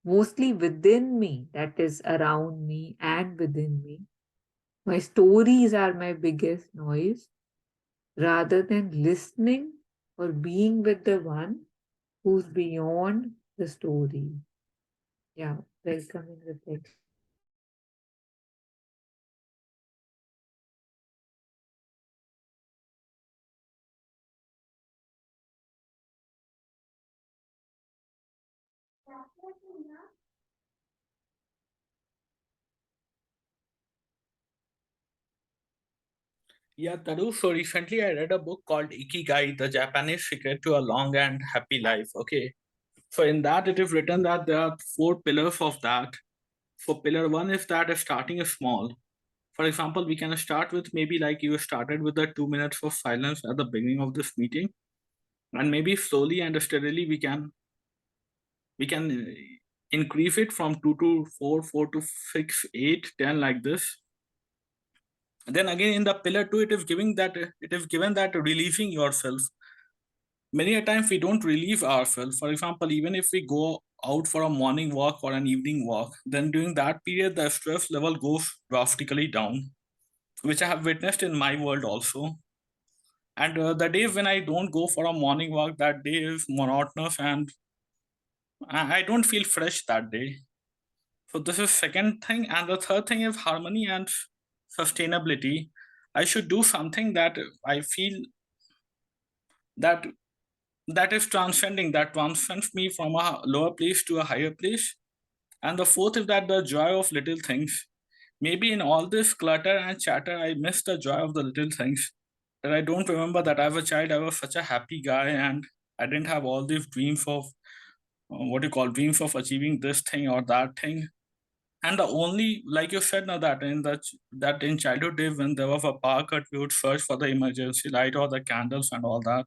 mostly within me, that is around me and within me. My stories are my biggest noise, rather than listening or being with the one who's beyond the story. Yeah, welcoming reflection. Yeah, Taru. So recently I read a book called Ikigai, The Japanese Secret to a Long and Happy Life. Okay. So in that it is written that there are 4 pillars of that. So pillar one is that starting is small. For example, we can start with maybe like you started with the 2 minutes of silence at the beginning of this meeting. And maybe slowly and steadily we can increase it from 2 to 4, 4 to 6, 8, 10 like this. Then again in the pillar two, it is given that releasing yourself. Many a times we don't relieve ourselves. For example, even if we go out for a morning walk or an evening walk, then during that period the stress level goes drastically down, which I have witnessed in my world also. And the days when I don't go for a morning walk, that day is monotonous and I don't feel fresh that day. So this is second thing, and the third thing is harmony and sustainability. I should do something that I feel that that transcends me from a lower place to a higher place. And the fourth is that the joy of little things. Maybe in all this clutter and chatter, I miss the joy of the little things. That I don't remember that as a child I was such a happy guy and I didn't have all these dreams of dreams of achieving this thing or that thing. And the only, like you said, now that that in childhood days when there was a power cut, we would search for the emergency light or the candles and all that.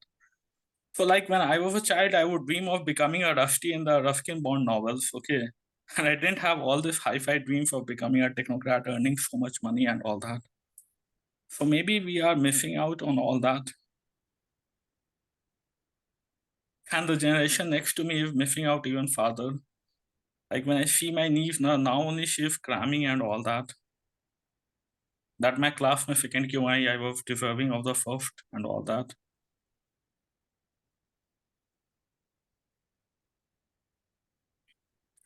So like when I was a child, I would dream of becoming a Rusty in the Ruskin Bond novels. Okay. And I didn't have all this hi-fi dreams of becoming a technocrat, earning so much money and all that. So maybe we are missing out on all that. And the generation next to me is missing out even farther. Like when I see my niece now only she is cramming and all that. That my class, my second QI, I was deserving of the first and all that.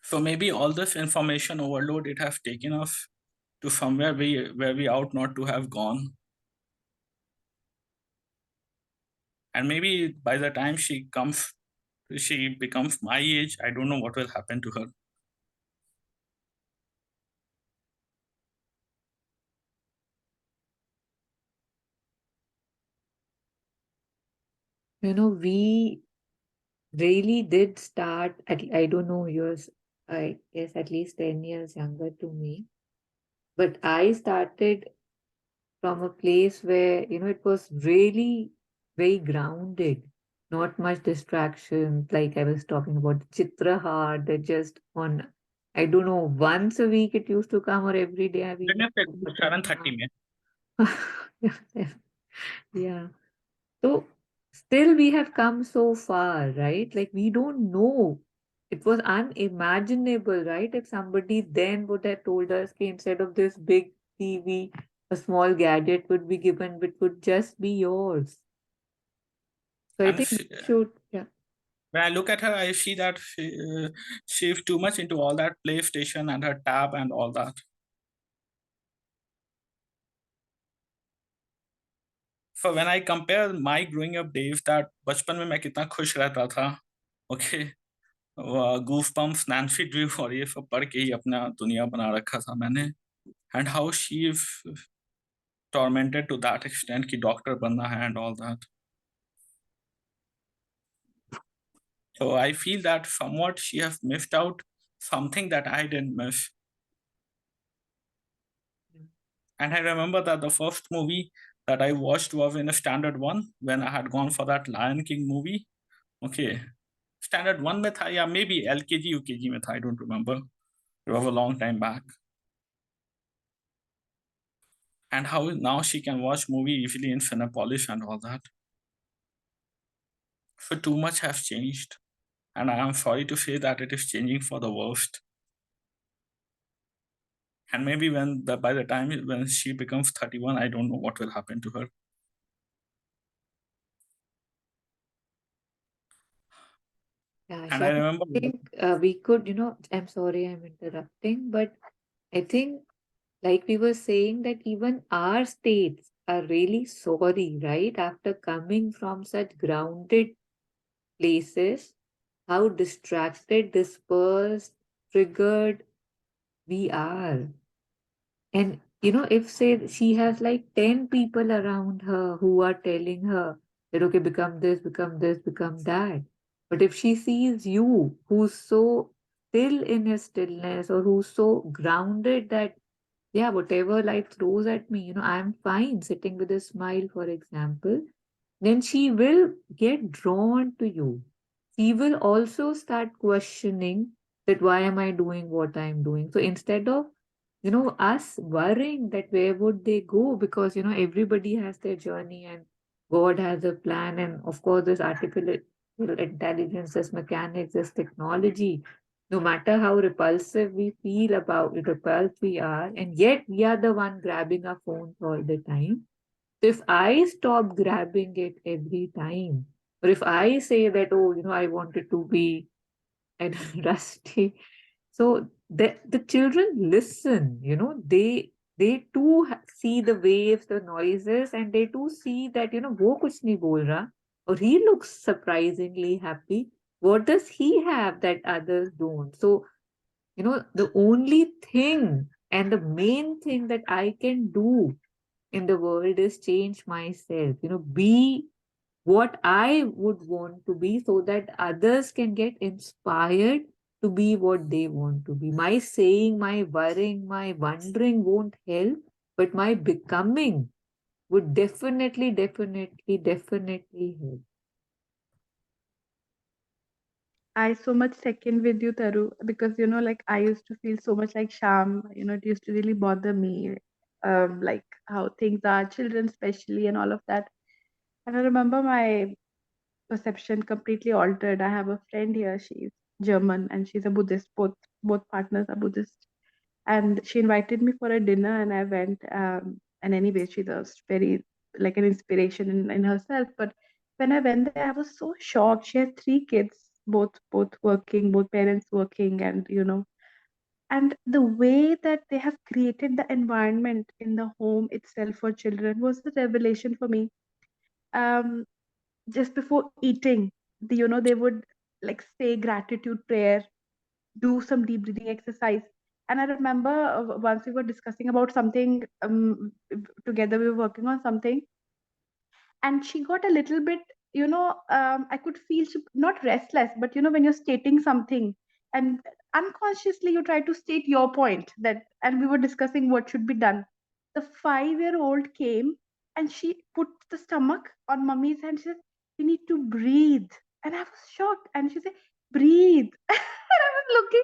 So maybe all this information overload, it has taken us to somewhere where we ought not to have gone. And maybe by the time she becomes my age, I don't know what will happen to her. we really did start I don't know, yours, I guess at least 10 years younger to me. But I started from a place where, it was really very grounded, not much distraction. Like I was talking about Chitrahar, that just on, I don't know, once a week it used to come, or every day. I mean, 7:30 में. yeah. So still we have come so far, right? Like we don't know. It was unimaginable, right? If somebody then would have told us, okay, instead of this big TV, a small gadget would be given, which would just be yours. So I And think we should, yeah. when I look at her, I see that she's too much into all that PlayStation and her tab and all that. So when I compare my growing up days, that बचपन में मैं कितना खुश रहता था, okay, Goosebumps, Nancy Drew और ये सब पढ़ के ही अपना दुनिया बना रखा था मैंने, and how she is tormented to that extent कि डॉक्टर बनना है and all that. So I feel that somewhat she has missed out something that I didn't miss. And I remember that the first movie that I watched was in a standard one when I had gone for that Lion King movie. Okay. Standard one में था या maybe LKG, UKG में था, I don't remember. It was a long time back. And how now she can watch movie easily in Cinepolis and all that. So too much has changed. And I am sorry to say that it is changing for the worst. And maybe by the time when she becomes 31, I don't know what will happen to her. Yeah, And I remember I think we could, I'm sorry I'm interrupting, but I think, like we were saying, that even our states are really sorry, right? After coming from such grounded places, how distracted, dispersed, triggered we are. And if say she has like 10 people around her who are telling her that, okay, become this, become this, become that. But if she sees you who's so still in his stillness, or who's so grounded that, yeah, whatever life throws at me, I'm fine sitting with a smile, for example, then she will get drawn to you. She will also start questioning that why am I doing what I'm doing? So instead of us worrying that where would they go, because everybody has their journey and God has a plan, and of course this artificial intelligence, this mechanics, this technology, no matter how repulsive we feel about it, repulsed we are, and yet we are the one grabbing our phones all the time. So if I stop grabbing it every time, or if I say that, oh, I wanted to be and rusty, so the children listen, they too see the waves, the noises, and they too see that, wo kuch nahi bol raha, or he looks surprisingly happy. What does he have that others don't? So, the only thing and the main thing that I can do in the world is change myself, be what I would want to be, so that others can get inspired to be what they want to be. My saying, my worrying, my wondering won't help, but my becoming would definitely, definitely, definitely help. I so much second with you, Taru, because like I used to feel so much like Sham. It used to really bother me, like how things are, children especially, and all of that. And I remember my perception completely altered. I have a friend here. She's German and she's a Buddhist. Both partners are Buddhist, and she invited me for a dinner, and I went. And anyway, she's a very like an inspiration in herself. But when I went there, I was so shocked. She has 3 kids, both working, both parents working, and and the way that they have created the environment in the home itself for children was the revelation for me. Um, just before eating, they would like say gratitude prayer, do some deep breathing exercise. And I remember once we were discussing about something, together we were working on something, and she got a little bit I could feel not restless, but when you're stating something and unconsciously you try to state your point, and we were discussing what should be done. The 5-year-old came and she put the stomach on mummy's hand. She said, "You need to breathe." And I was shocked. And she said, "Breathe." And I was looking.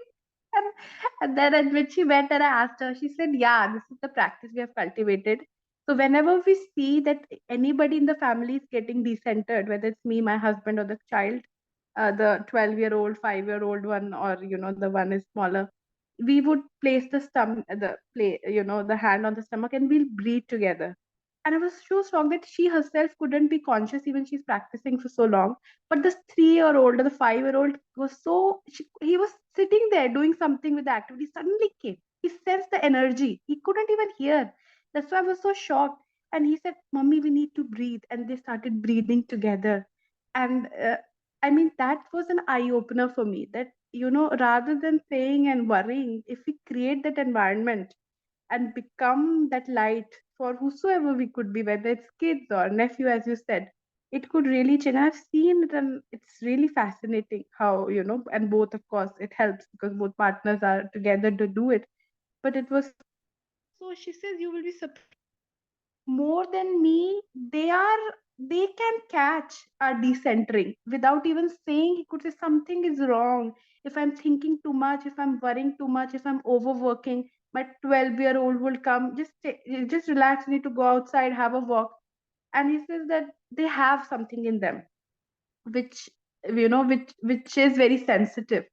And then when she went and I asked her, she said, "Yeah, this is the practice we have cultivated. So whenever we see that anybody in the family is getting decentered, whether it's me, my husband, or the child, the 12-year-old, 5-year-old one, or the one is smaller, we would place the hand on the stomach, and we'll breathe together." And I was so shocked that she herself couldn't be conscious, even she's practicing for so long. But the 3-year-old or the 5-year-old was he was sitting there doing something with the activity, suddenly came. He sensed the energy. He couldn't even hear. That's why I was so shocked. And he said, "Mommy, we need to breathe." And they started breathing together. And I mean, that was an eye opener for me, that, rather than saying and worrying, if we create that environment and become that light for whosoever we could be, whether it's kids or nephew, as you said, it could really change. I've seen it, and it's really fascinating how, and both, of course, it helps because both partners are together to do it. But it was so, she says, "You will be surprised, more than me, they can catch our decentering without even saying." He could say something is wrong. If I'm thinking too much, if I'm worrying too much, if I'm overworking, my 12-year-old will come, just relax, you need to go outside, have a walk. And he says that they have something in them, which which is very sensitive.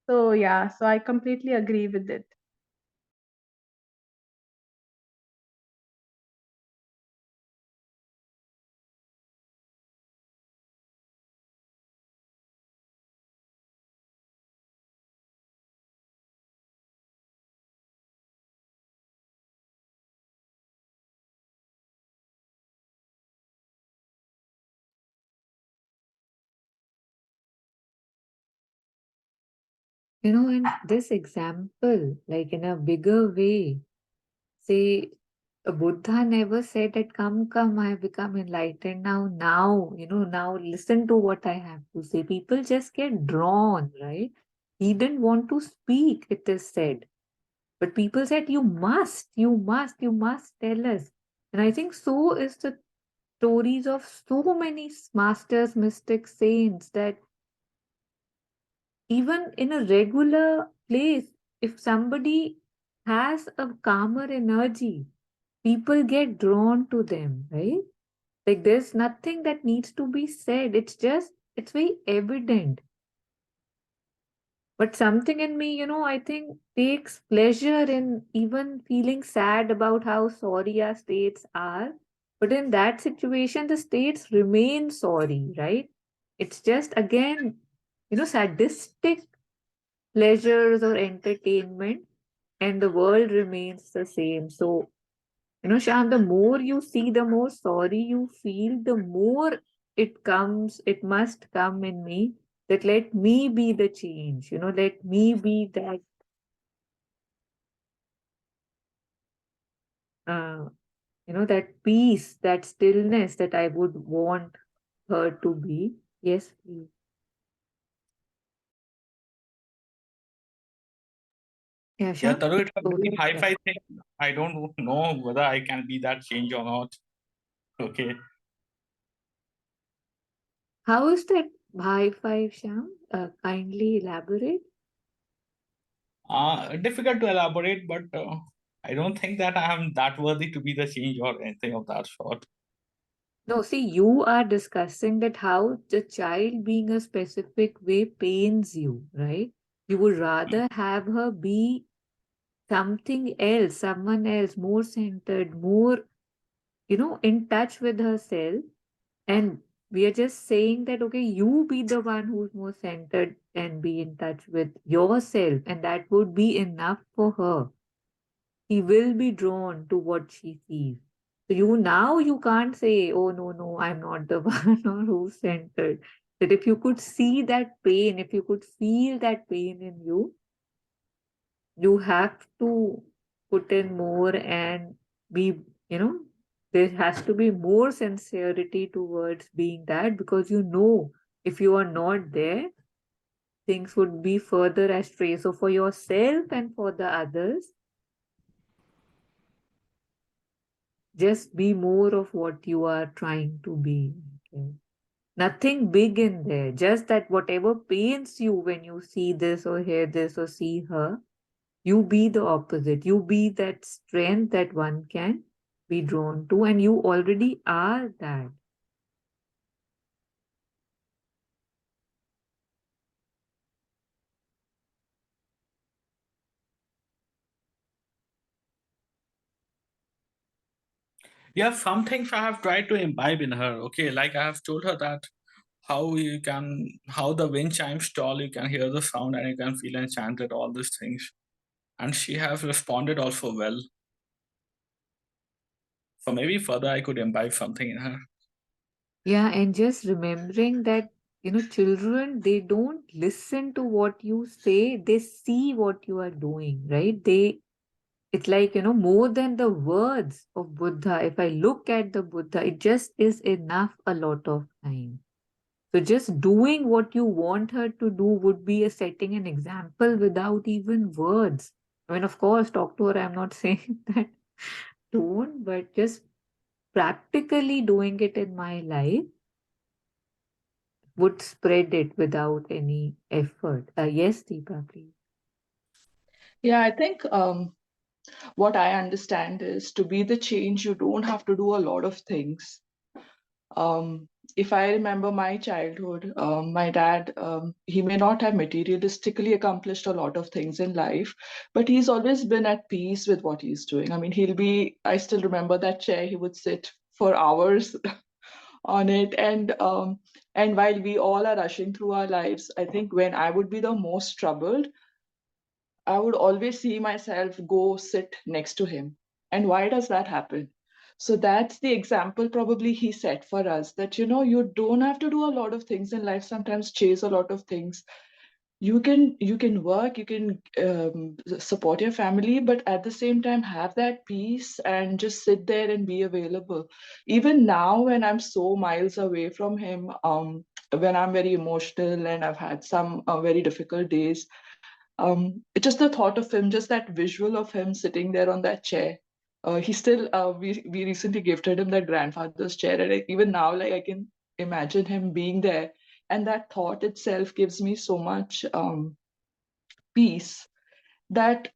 So yeah, so I completely agree with it. In this example, like in a bigger way, say, Buddha never said that, come, I have become enlightened now, now listen to what I have to say. People just get drawn, right? He didn't want to speak, it is said. But people said, you must tell us. And I think so is the stories of so many masters, mystics, saints, that even in a regular place, if somebody has a calmer energy, people get drawn to them, right? Like there's nothing that needs to be said. It's very evident. But something in me, I think takes pleasure in even feeling sad about how sorry our states are. But in that situation, the states remain sorry, right? It's just, again, sadistic pleasures or entertainment, and the world remains the same. So, Shyam, the more you see, the more sorry you feel, the more it must come in me that let me be the change, let me be that, uh, that peace, that stillness that I would want her to be. Yes, please. Yeah, Yeah, Shyam? Taru, it's a So, very yeah. high-fi thing. I don't know whether I can be that change or not. Okay. How is that high five, Shyam? Kindly elaborate. Difficult to elaborate, but I don't think that I am that worthy to be the change or anything of that sort. No, see, you are discussing that how the child being a specific way pains you, right? You would rather have her be something else, someone else, more centered, more, in touch with herself. And we are just saying that, okay, you be the one who's more centered and be in touch with yourself, and that would be enough for her. He will be drawn to what she sees. So you can't say, oh no, I'm not the one or who's centered. That if you could see that pain, if you could feel that pain in you, you have to put in more and be, there has to be more sincerity towards being that, because you know if you are not there, things would be further astray. So for yourself and for the others, just be more of what you are trying to be. Okay. Nothing big in there, just that whatever pains you when you see this or hear this or see her, you be the opposite. You be that strength that one can be drawn to, and you already are that. Yeah, some things I have tried to imbibe in her. Okay, like I have told her that how the wind chimes tall, you can hear the sound and you can feel enchanted, all these things. And she has responded also well. So maybe further I could imbibe something in her. Yeah, and just remembering that, children, they don't listen to what you say, they see what you are doing, right? It's like, more than the words of Buddha. If I look at the Buddha, it just is enough a lot of time. So just doing what you want her to do would be a setting an example without even words. I mean, of course, talk to her. I'm not saying that don't, but just practically doing it in my life would spread it without any effort. Yes, Deepa, please. Yeah, I think what I understand is to be the change, you don't have to do a lot of things. If I remember my childhood, my dad, he may not have materialistically accomplished a lot of things in life, but he's always been at peace with what he's doing. I mean, I still remember that chair, he would sit for hours on it. And while we all are rushing through our lives, I think when I would be the most troubled, I would always see myself go sit next to him. And why does that happen? So that's the example probably he set for us, that you don't have to do a lot of things in life, sometimes chase a lot of things. You can work, you can support your family, but at the same time have that peace and just sit there and be available. Even now when I'm so miles away from him, when I'm very emotional and I've had some very difficult days, just the thought of him, just that visual of him sitting there on that chair. He still, we recently gifted him that grandfather's chair, and even now, like I can imagine him being there, and that thought itself gives me so much peace that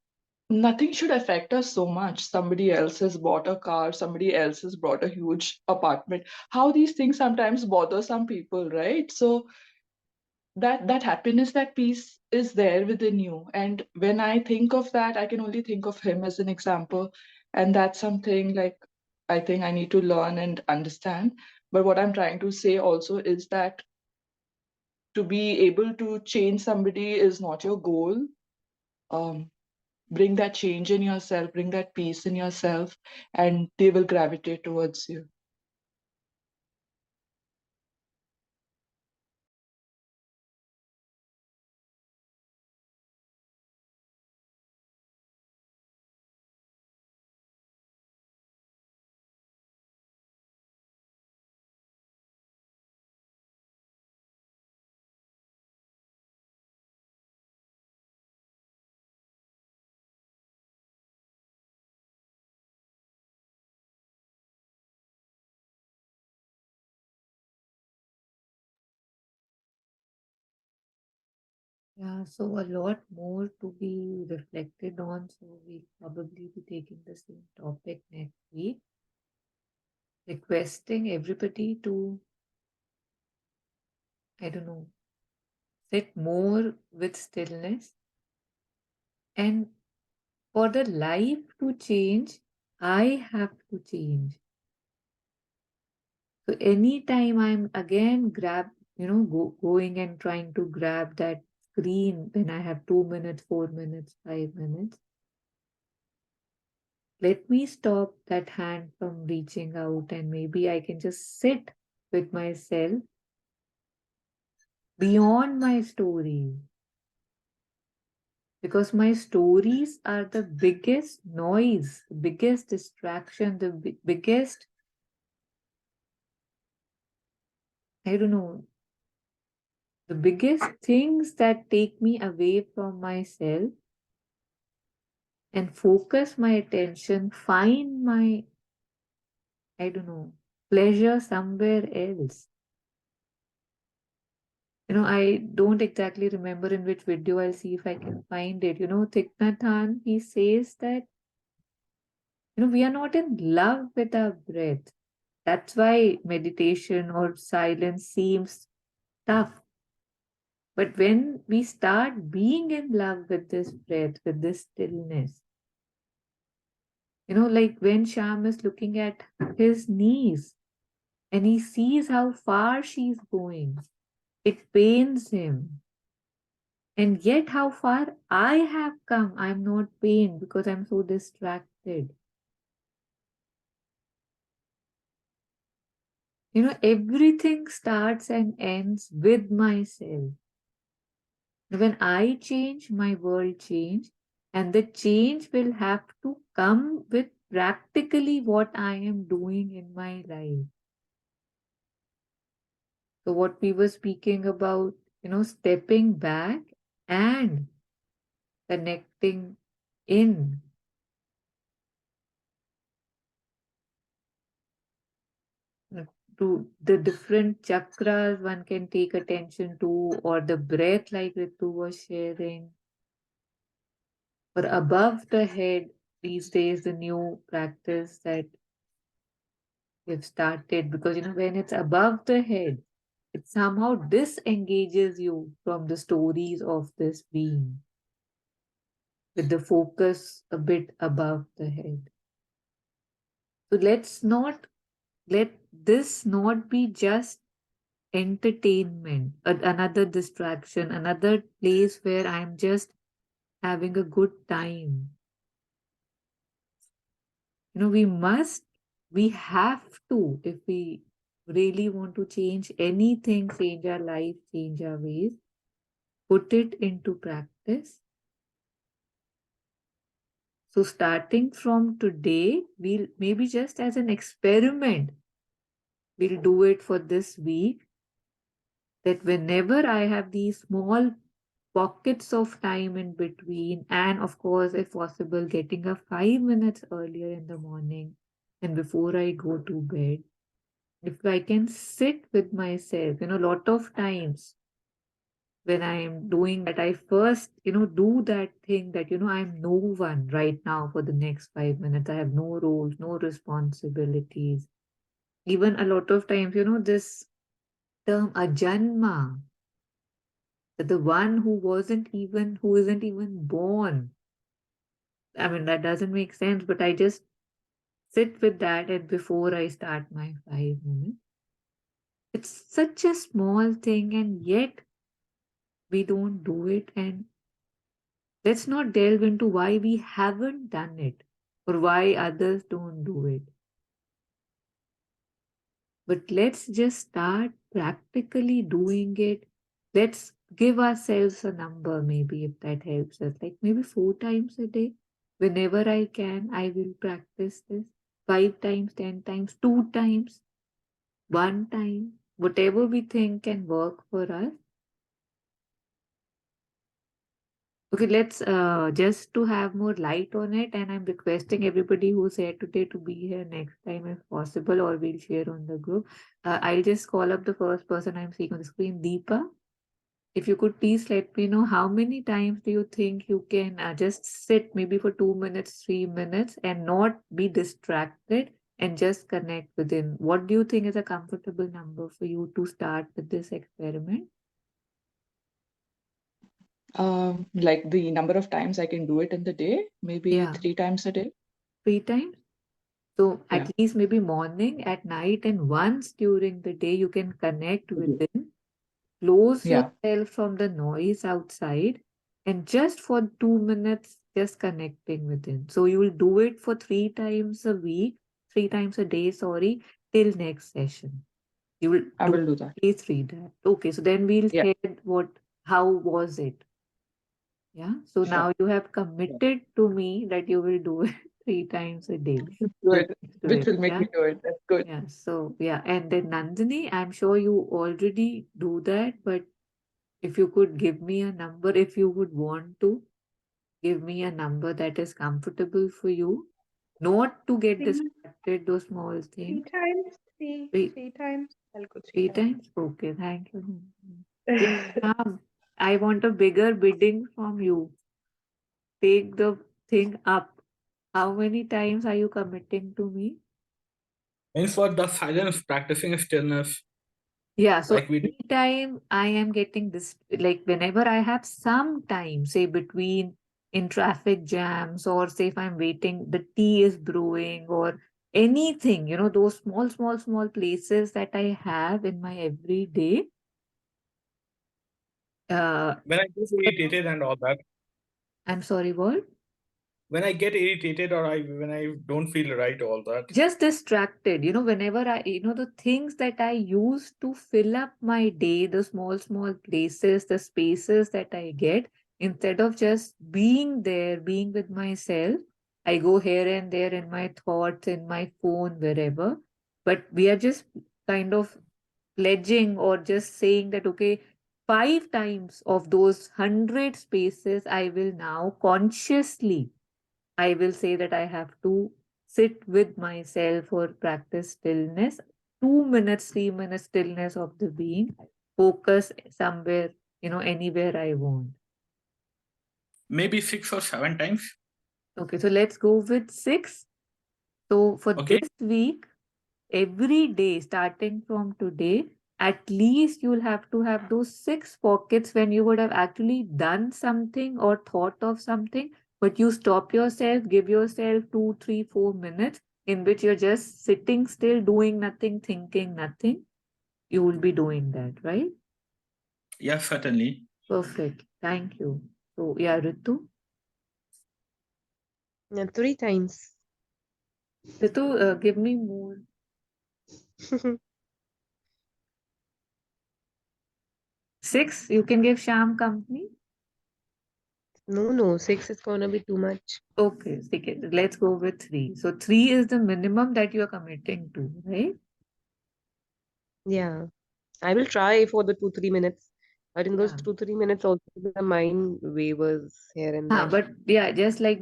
nothing should affect us so much. Somebody else has bought a car, somebody else has bought a huge apartment. How these things sometimes bother some people, right? So that happiness, that peace is there within you, and when I think of that, I can only think of him as an example. And that's something like I think I need to learn and understand. But what I'm trying to say also is that to be able to change somebody is not your goal. um, Bring that change in yourself, bring that peace in yourself, and they will gravitate towards you. Yeah, so a lot more to be reflected on. So we'll probably be taking the same topic next week, requesting everybody to, I don't know, sit more with stillness. And for the life to change, I have to change. So anytime I'm again going and trying to grab that screen when I have 2 minutes, 4 minutes, 5 minutes, let me stop that hand from reaching out, and maybe I can just sit with myself beyond my story. Because my stories are the biggest noise, the biggest distraction, the biggest I don't know, the biggest things that take me away from myself and focus my attention, find my, I don't know, pleasure somewhere else. I don't exactly remember in which video. I'll see if I can find it. Thich Nhat Hanh, he says that, we are not in love with our breath. That's why meditation or silence seems tough. But when we start being in love with this breath, with this stillness, like when Sham is looking at his niece and he sees how far she's going, it pains him. And yet, how far I have come, I'm not pained because I'm so distracted. Everything starts and ends with myself. When I change, my world change, and the change will have to come with practically what I am doing in my life. So what we were speaking about, stepping back and connecting in. To the different chakras one can take attention to, or the breath like Ritu was sharing, or above the head. These days, the new practice that we've started, because when it's above the head, it somehow disengages you from the stories of this being, with the focus a bit above the head. So let this not be just entertainment, another distraction, another place where I'm just having a good time. We have to, if we really want to change anything, change our life, change our ways, put it into practice. So starting from today, we'll maybe just as an experiment, we'll do it for this week, that whenever I have these small pockets of time in between, and of course, if possible, getting up 5 minutes earlier in the morning and before I go to bed, if I can sit with myself, a lot of times when I am doing that, I first, do that thing that, I'm no one right now for the next 5 minutes. I have no roles, no responsibilities. Even a lot of times, this term ajanma, the one who isn't even born. I mean, that doesn't make sense, but I just sit with that and before I start my 5 minutes. It's such a small thing, and yet we don't do it. And let's not delve into why we haven't done it or why others don't do it. But let's just start practically doing it. Let's give ourselves a number, maybe, if that helps us. Like maybe 4 times a day. Whenever I can, I will practice this. 5 times, 10 times, 2 times, 1 time. Whatever we think can work for us. Okay, let's just to have more light on it, and I'm requesting everybody who's here today to be here next time if possible, or we'll share on the group. I'll just call up the first person I'm seeing on the screen, Deepa. If you could please let me know how many times do you think you can just sit maybe for 2 minutes, 3 minutes and not be distracted and just connect within. What do you think is a comfortable number for you to start with this experiment? Like the number of times I can do it in the day, maybe Yeah. 3 times a day. 3 times? So Yeah. at least maybe morning, at night, and once during the day you can connect within, close Yeah. yourself from the noise outside, and just for 2 minutes, just connecting within. So you will do it for 3 times a week, 3 times a day, sorry, till next session. You will I do will do that. at least 3 times. Okay, so then we'll Yeah. share how was it? Yeah, so Sure. now you have committed to me that you will do it 3 times a day. Good. Let's do Which it, will make yeah? me do it. That's good. Yeah, so yeah, and then Nandini, I'm sure you already do that, but if you could give me a number, if you would want to give me a number that is comfortable for you, not to get Three. distracted, those small Three things. times. Three. Three, Three times. I'll go 3 3 times. times? Okay, thank you. Yeah, I want a bigger bidding from you. Take the thing up. How many times are you committing to me? And for the silence, practicing stillness, Yeah, so like we did. anytime I am getting this, like whenever I have some time, say between in traffic jams, or say if I'm waiting, the tea is brewing, or anything, those small places that I have in my everyday. When I get irritated and all that, I'm sorry, what? when I get irritated or when I don't feel right, all that. Just distracted, whenever the things that I use to fill up my day, the small places, the spaces that I get, instead of just being there, being with myself, I go here and there in my thoughts, in my phone, wherever. But we are just kind of pledging or just saying that, okay, 5 times of those 100 spaces, I will now consciously, I will say that I have to sit with myself or practice stillness. 2 minutes, 3 minutes stillness of the being, focus somewhere, anywhere I want. Maybe 6 or 7 times. Okay, so let's go with 6. So for Okay. this week, every day, starting from today, at least you'll have to have those 6 pockets when you would have actually done something or thought of something, but you stop yourself, give yourself 2, 3, 4 minutes in which you're just sitting still, doing nothing, thinking nothing. You will be doing that, right? Yes, certainly. Perfect. Thank you. So, yeah, Ritu. Yeah, 3 times. Ritu, give me more. 6, you can give Sham company. No, 6 is gonna be too much. Okay, let's go with 3. So 3 is the minimum that you are committing to, right? Yeah, I will try for the 2-3 minutes, but in those Yeah. 2-3 minutes also the mind wavers here and there. But yeah,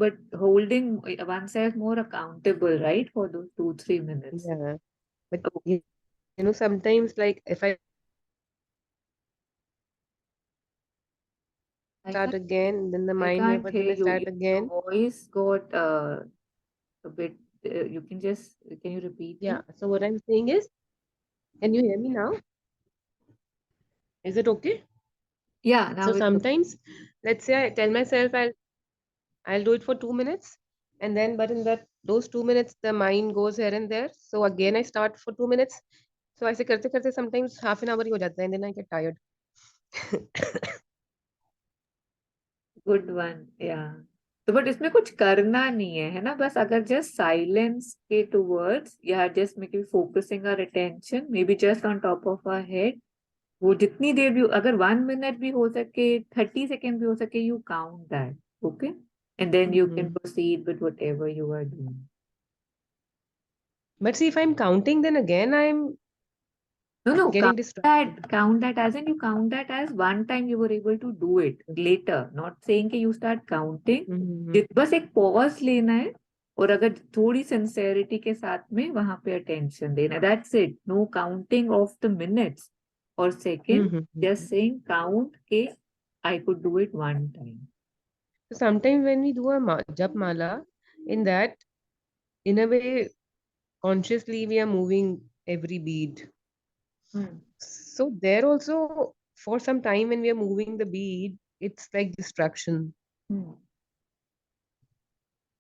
but holding oneself more accountable, right? For those 2, 3 minutes. Yeah, but Okay. sometimes like if I I start can't, again, then the I mind can't wavers, hear then I you. start Your again. voice got a bit, can you repeat Yeah, it? so what I'm saying is, can you hear me now? Is it okay? Yeah, now So it's okay. sometimes, let's say I tell myself I'll do it for 2 minutes, and then but in those 2 minutes the mind goes here and there. So again I start for 2 minutes. So ऐसे करते करते sometimes half an hour ही हो जाता है, and then I get tired. Good one. Yeah. तो but इसमें कुछ करना नहीं है ना, बस अगर जस्ट साइलेंस के टूवर्ड्स या just making focusing our attention, maybe just on top of our head, वो जितनी देर भी, अगर 1 मिनट भी हो सके, 30 सेकेंड भी हो सके, you count that, okay, and then you can proceed with whatever you are doing. But see, if I'm counting, then again I'm No, getting distracted. count that as in you count that as one time you were able to do it. Later, not saying कि you start counting. बस एक pause लेना है, और अगर थोड़ी sincerity के साथ में वहां पे attention देना. That's it. No counting of the minutes or second. Just saying count के I could do it one time. So sometimes when we do a jap mala, in that, in a way, consciously we are moving every bead. So there also, for some time when we are moving the bead, it's like distraction.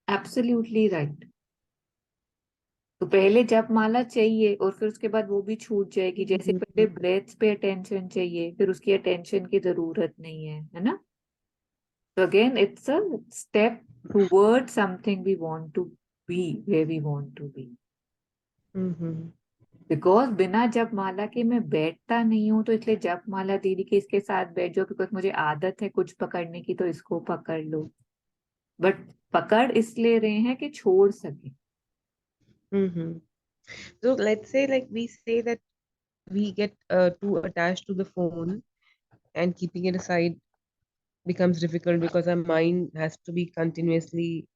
Absolutely right. तो पहले जप माला चाहिए और फिर उसके बाद वो भी छूट जाएगी. जैसे पहले ब्रेथ पे अटेंशन चाहिए, फिर उसकी अटेंशन की जरूरत नहीं है ना. So again, it's a step towards something we want to be, where we want to be. Because बिना जप माला के मैं बैठता नहीं हूँ, तो इसलिए जप माला दीदी के इसके साथ बैठ जाओ, बिकॉज मुझे आदत है कुछ पकड़ने की, तो इसको पकड़ लो. बट पकड़ इसलिए रहे हैं कि छोड़ सके. Mm-hmm. So let's say like we say that we get too attached to the phone and keeping it aside becomes difficult because our mind has to be continuously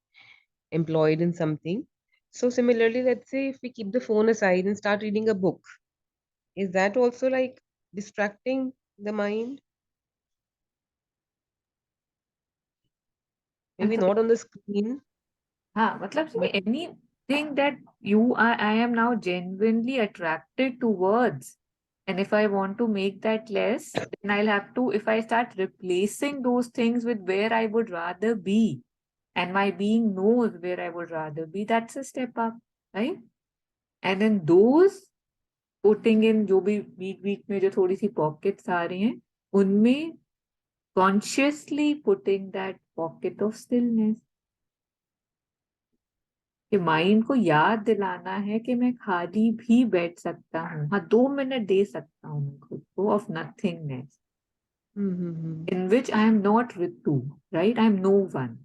employed in something. So similarly, let's say if we keep the phone aside and start reading a book, is that also like distracting the mind? Maybe not on the screen, हाँ, मतलब see, but anything that I am now genuinely attracted towards, and if I want to make that less, then I'll have to, if I start replacing those things with where I would rather be, and my being knows where I would rather be, that's a step up, right? And in those, putting in जो भी बीच में जो थोड़ी सी pockets आ रही हैं, उनमें consciously putting that pocket of stillness. कि mind को याद दिलाना है कि मैं खाली भी बैठ सकता हूँ, हाँ 2 मिनट दे सकता हूँ मैं खुद को of nothingness in which I am not Ritu, right? I am no one.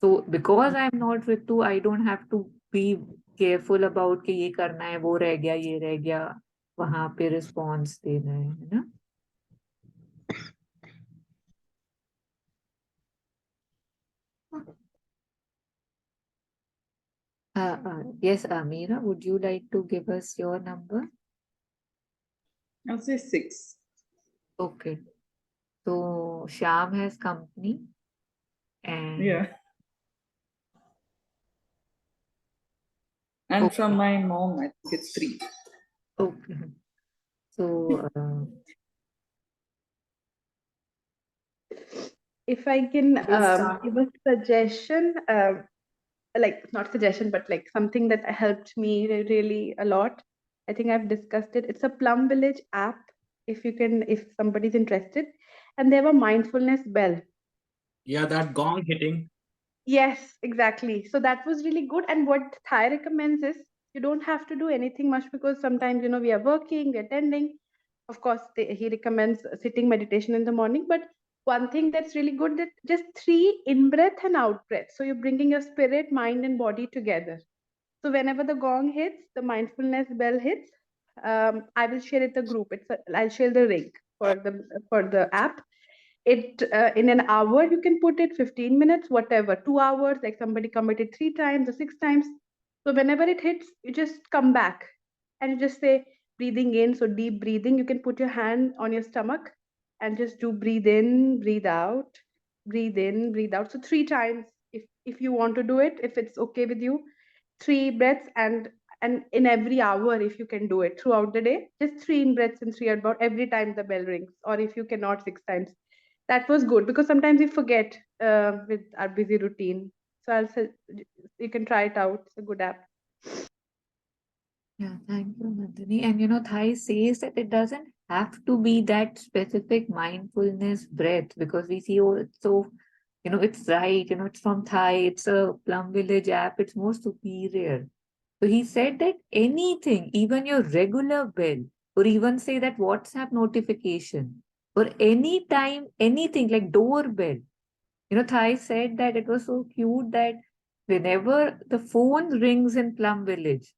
So because I am not Ritu, I don't have to be careful about कि ये करना है, वो रह गया, ये रह गया, वहां पे रिस्पॉन्स देना है ना. Yes, Amira, would you like to give us your number? I'll say 6. Okay. So Shyam has company and Yeah. And Okay. from my mom, I think it's 3. Okay. So, If I can Yes, give a suggestion, like not suggestion, but like something that helped me really a lot. I think I've discussed it. It's a Plum Village app. If somebody's interested, and they have a mindfulness bell. Yeah, that gong hitting. Yes, exactly. So that was really good. And what Thai recommends is you don't have to do anything much because sometimes, we are working, we're attending. Of course, he recommends sitting meditation in the morning. But one thing that's really good that just 3 in breath and out breath. So you're bringing your spirit, mind, and body together. So whenever the gong hits, the mindfulness bell hits. I will share it the group. I'll share the link for the app. It in an hour you can put it 15 minutes, whatever, 2 hours. Like somebody committed 3 times or 6 times. So whenever it hits, you just come back and you just say breathing in. So deep breathing. You can put your hand on your stomach and just do breathe in, breathe out, breathe in, breathe out. So 3 times if you want to do it, if it's okay with you. 3 breaths and in every hour if you can do it throughout the day, just 3 in breaths and 3 out about every time the bell rings, or if you cannot, 6 times. That was good because sometimes we forget with our busy routine. So I'll say you can try it out. It's a good app. yeah, thank you, Nandini. And Thai says that it doesn't have to be that specific mindfulness breath because we see, oh, it's so, it's right, it's from Thai, it's a Plum Village app, it's more superior. So he said that anything, even your regular bell, or even say that WhatsApp notification, or any time, anything like doorbell. Thai said that it was so cute that whenever the phone rings in Plum Village,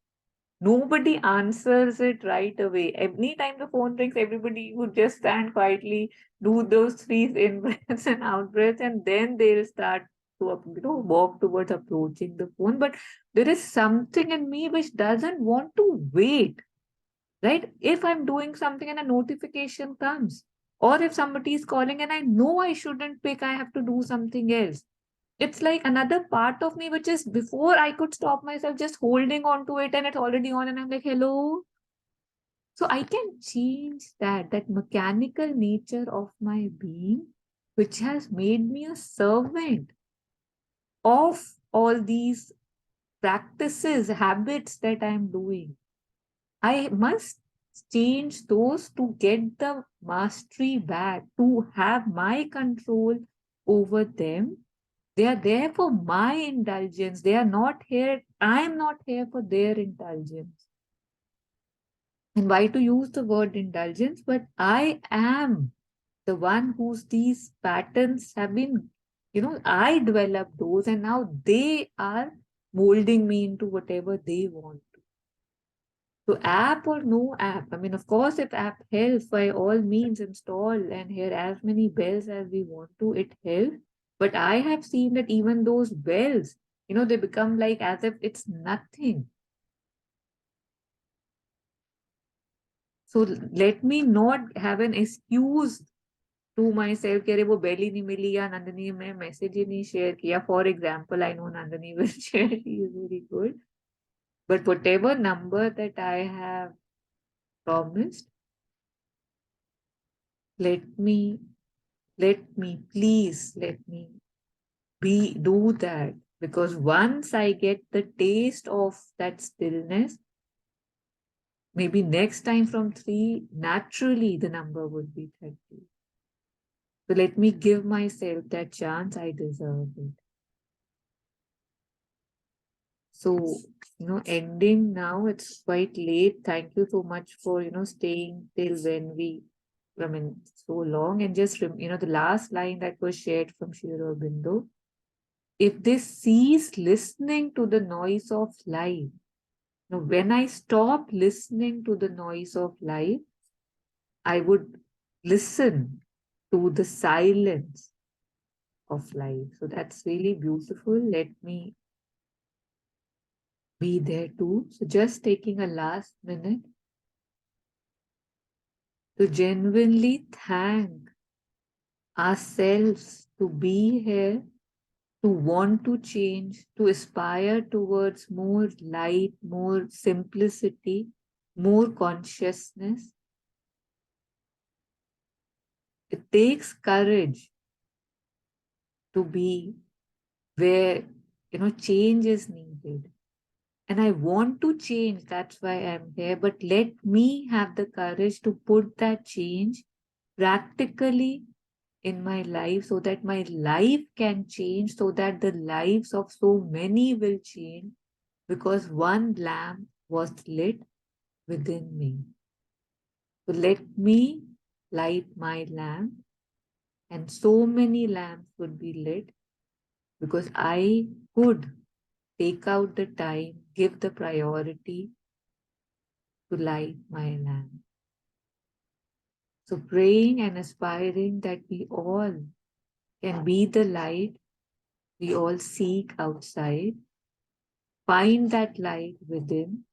nobody answers it right away. Anytime the phone rings, everybody would just stand quietly, do those 3 in breaths and out breaths, and then they'll start to walk towards approaching the phone. But there is something in me which doesn't want to wait, right? If I'm doing something and a notification comes, or if somebody is calling and I know I shouldn't pick, I have to do something else. It's like another part of me which is before I could stop myself just holding on to it and it's already on and I'm like, hello. So I can change that mechanical nature of my being, which has made me a servant of all these practices, habits that I'm doing. I must change those to get the mastery back, to have my control over them. They are there for my indulgence. They are not here. I am not here for their indulgence. And why to use the word indulgence? But I am the one whose these patterns have been I developed those, and now they are molding me into whatever they want to. So app or no app, I mean, of course, if app helps, by all means install and hear as many bells as we want to, it helps. But I have seen that even those bells, they become like as if it's nothing. So let me not have an excuse to myself कि अरे वो bell ही नहीं मिली या नंदनी ने message ही नहीं share किया. For example, I know Nandini will share, she is very good. But whatever number that I have promised, let me, please let me do that. Because once I get the taste of that stillness, maybe next time from 3, naturally the number would be 30. So let me give myself that chance. I deserve it. So, ending now, it's quite late. Thank you so much for, staying till so long. And just, the last line that was shared from Sri Aurobindo, if they cease listening to the noise of life, when I stop listening to the noise of life, I would listen to the silence of life. So that's really beautiful. Let me be there too. So just taking a last minute to genuinely thank ourselves to be here, to want to change, to aspire towards more light, more simplicity, more consciousness. It takes courage to be where, change is needed. And I want to change, that's why I'm here. But let me have the courage to put that change practically in my life so that my life can change, so that the lives of so many will change, because one lamp was lit within me. So let me light my lamp, and so many lamps would be lit, because I could take out the time, give the priority to light my lamp. So praying and aspiring that we all can be the light we all seek outside, find that light within,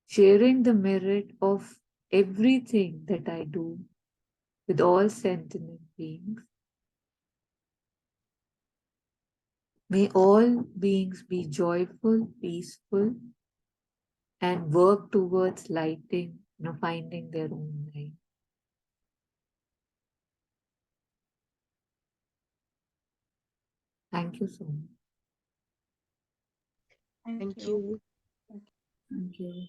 sharing the merit of everything that I do with all sentient beings. May all beings be joyful, peaceful, and work towards lighting, finding their own light. Thank you so much. Thank you. Thank you.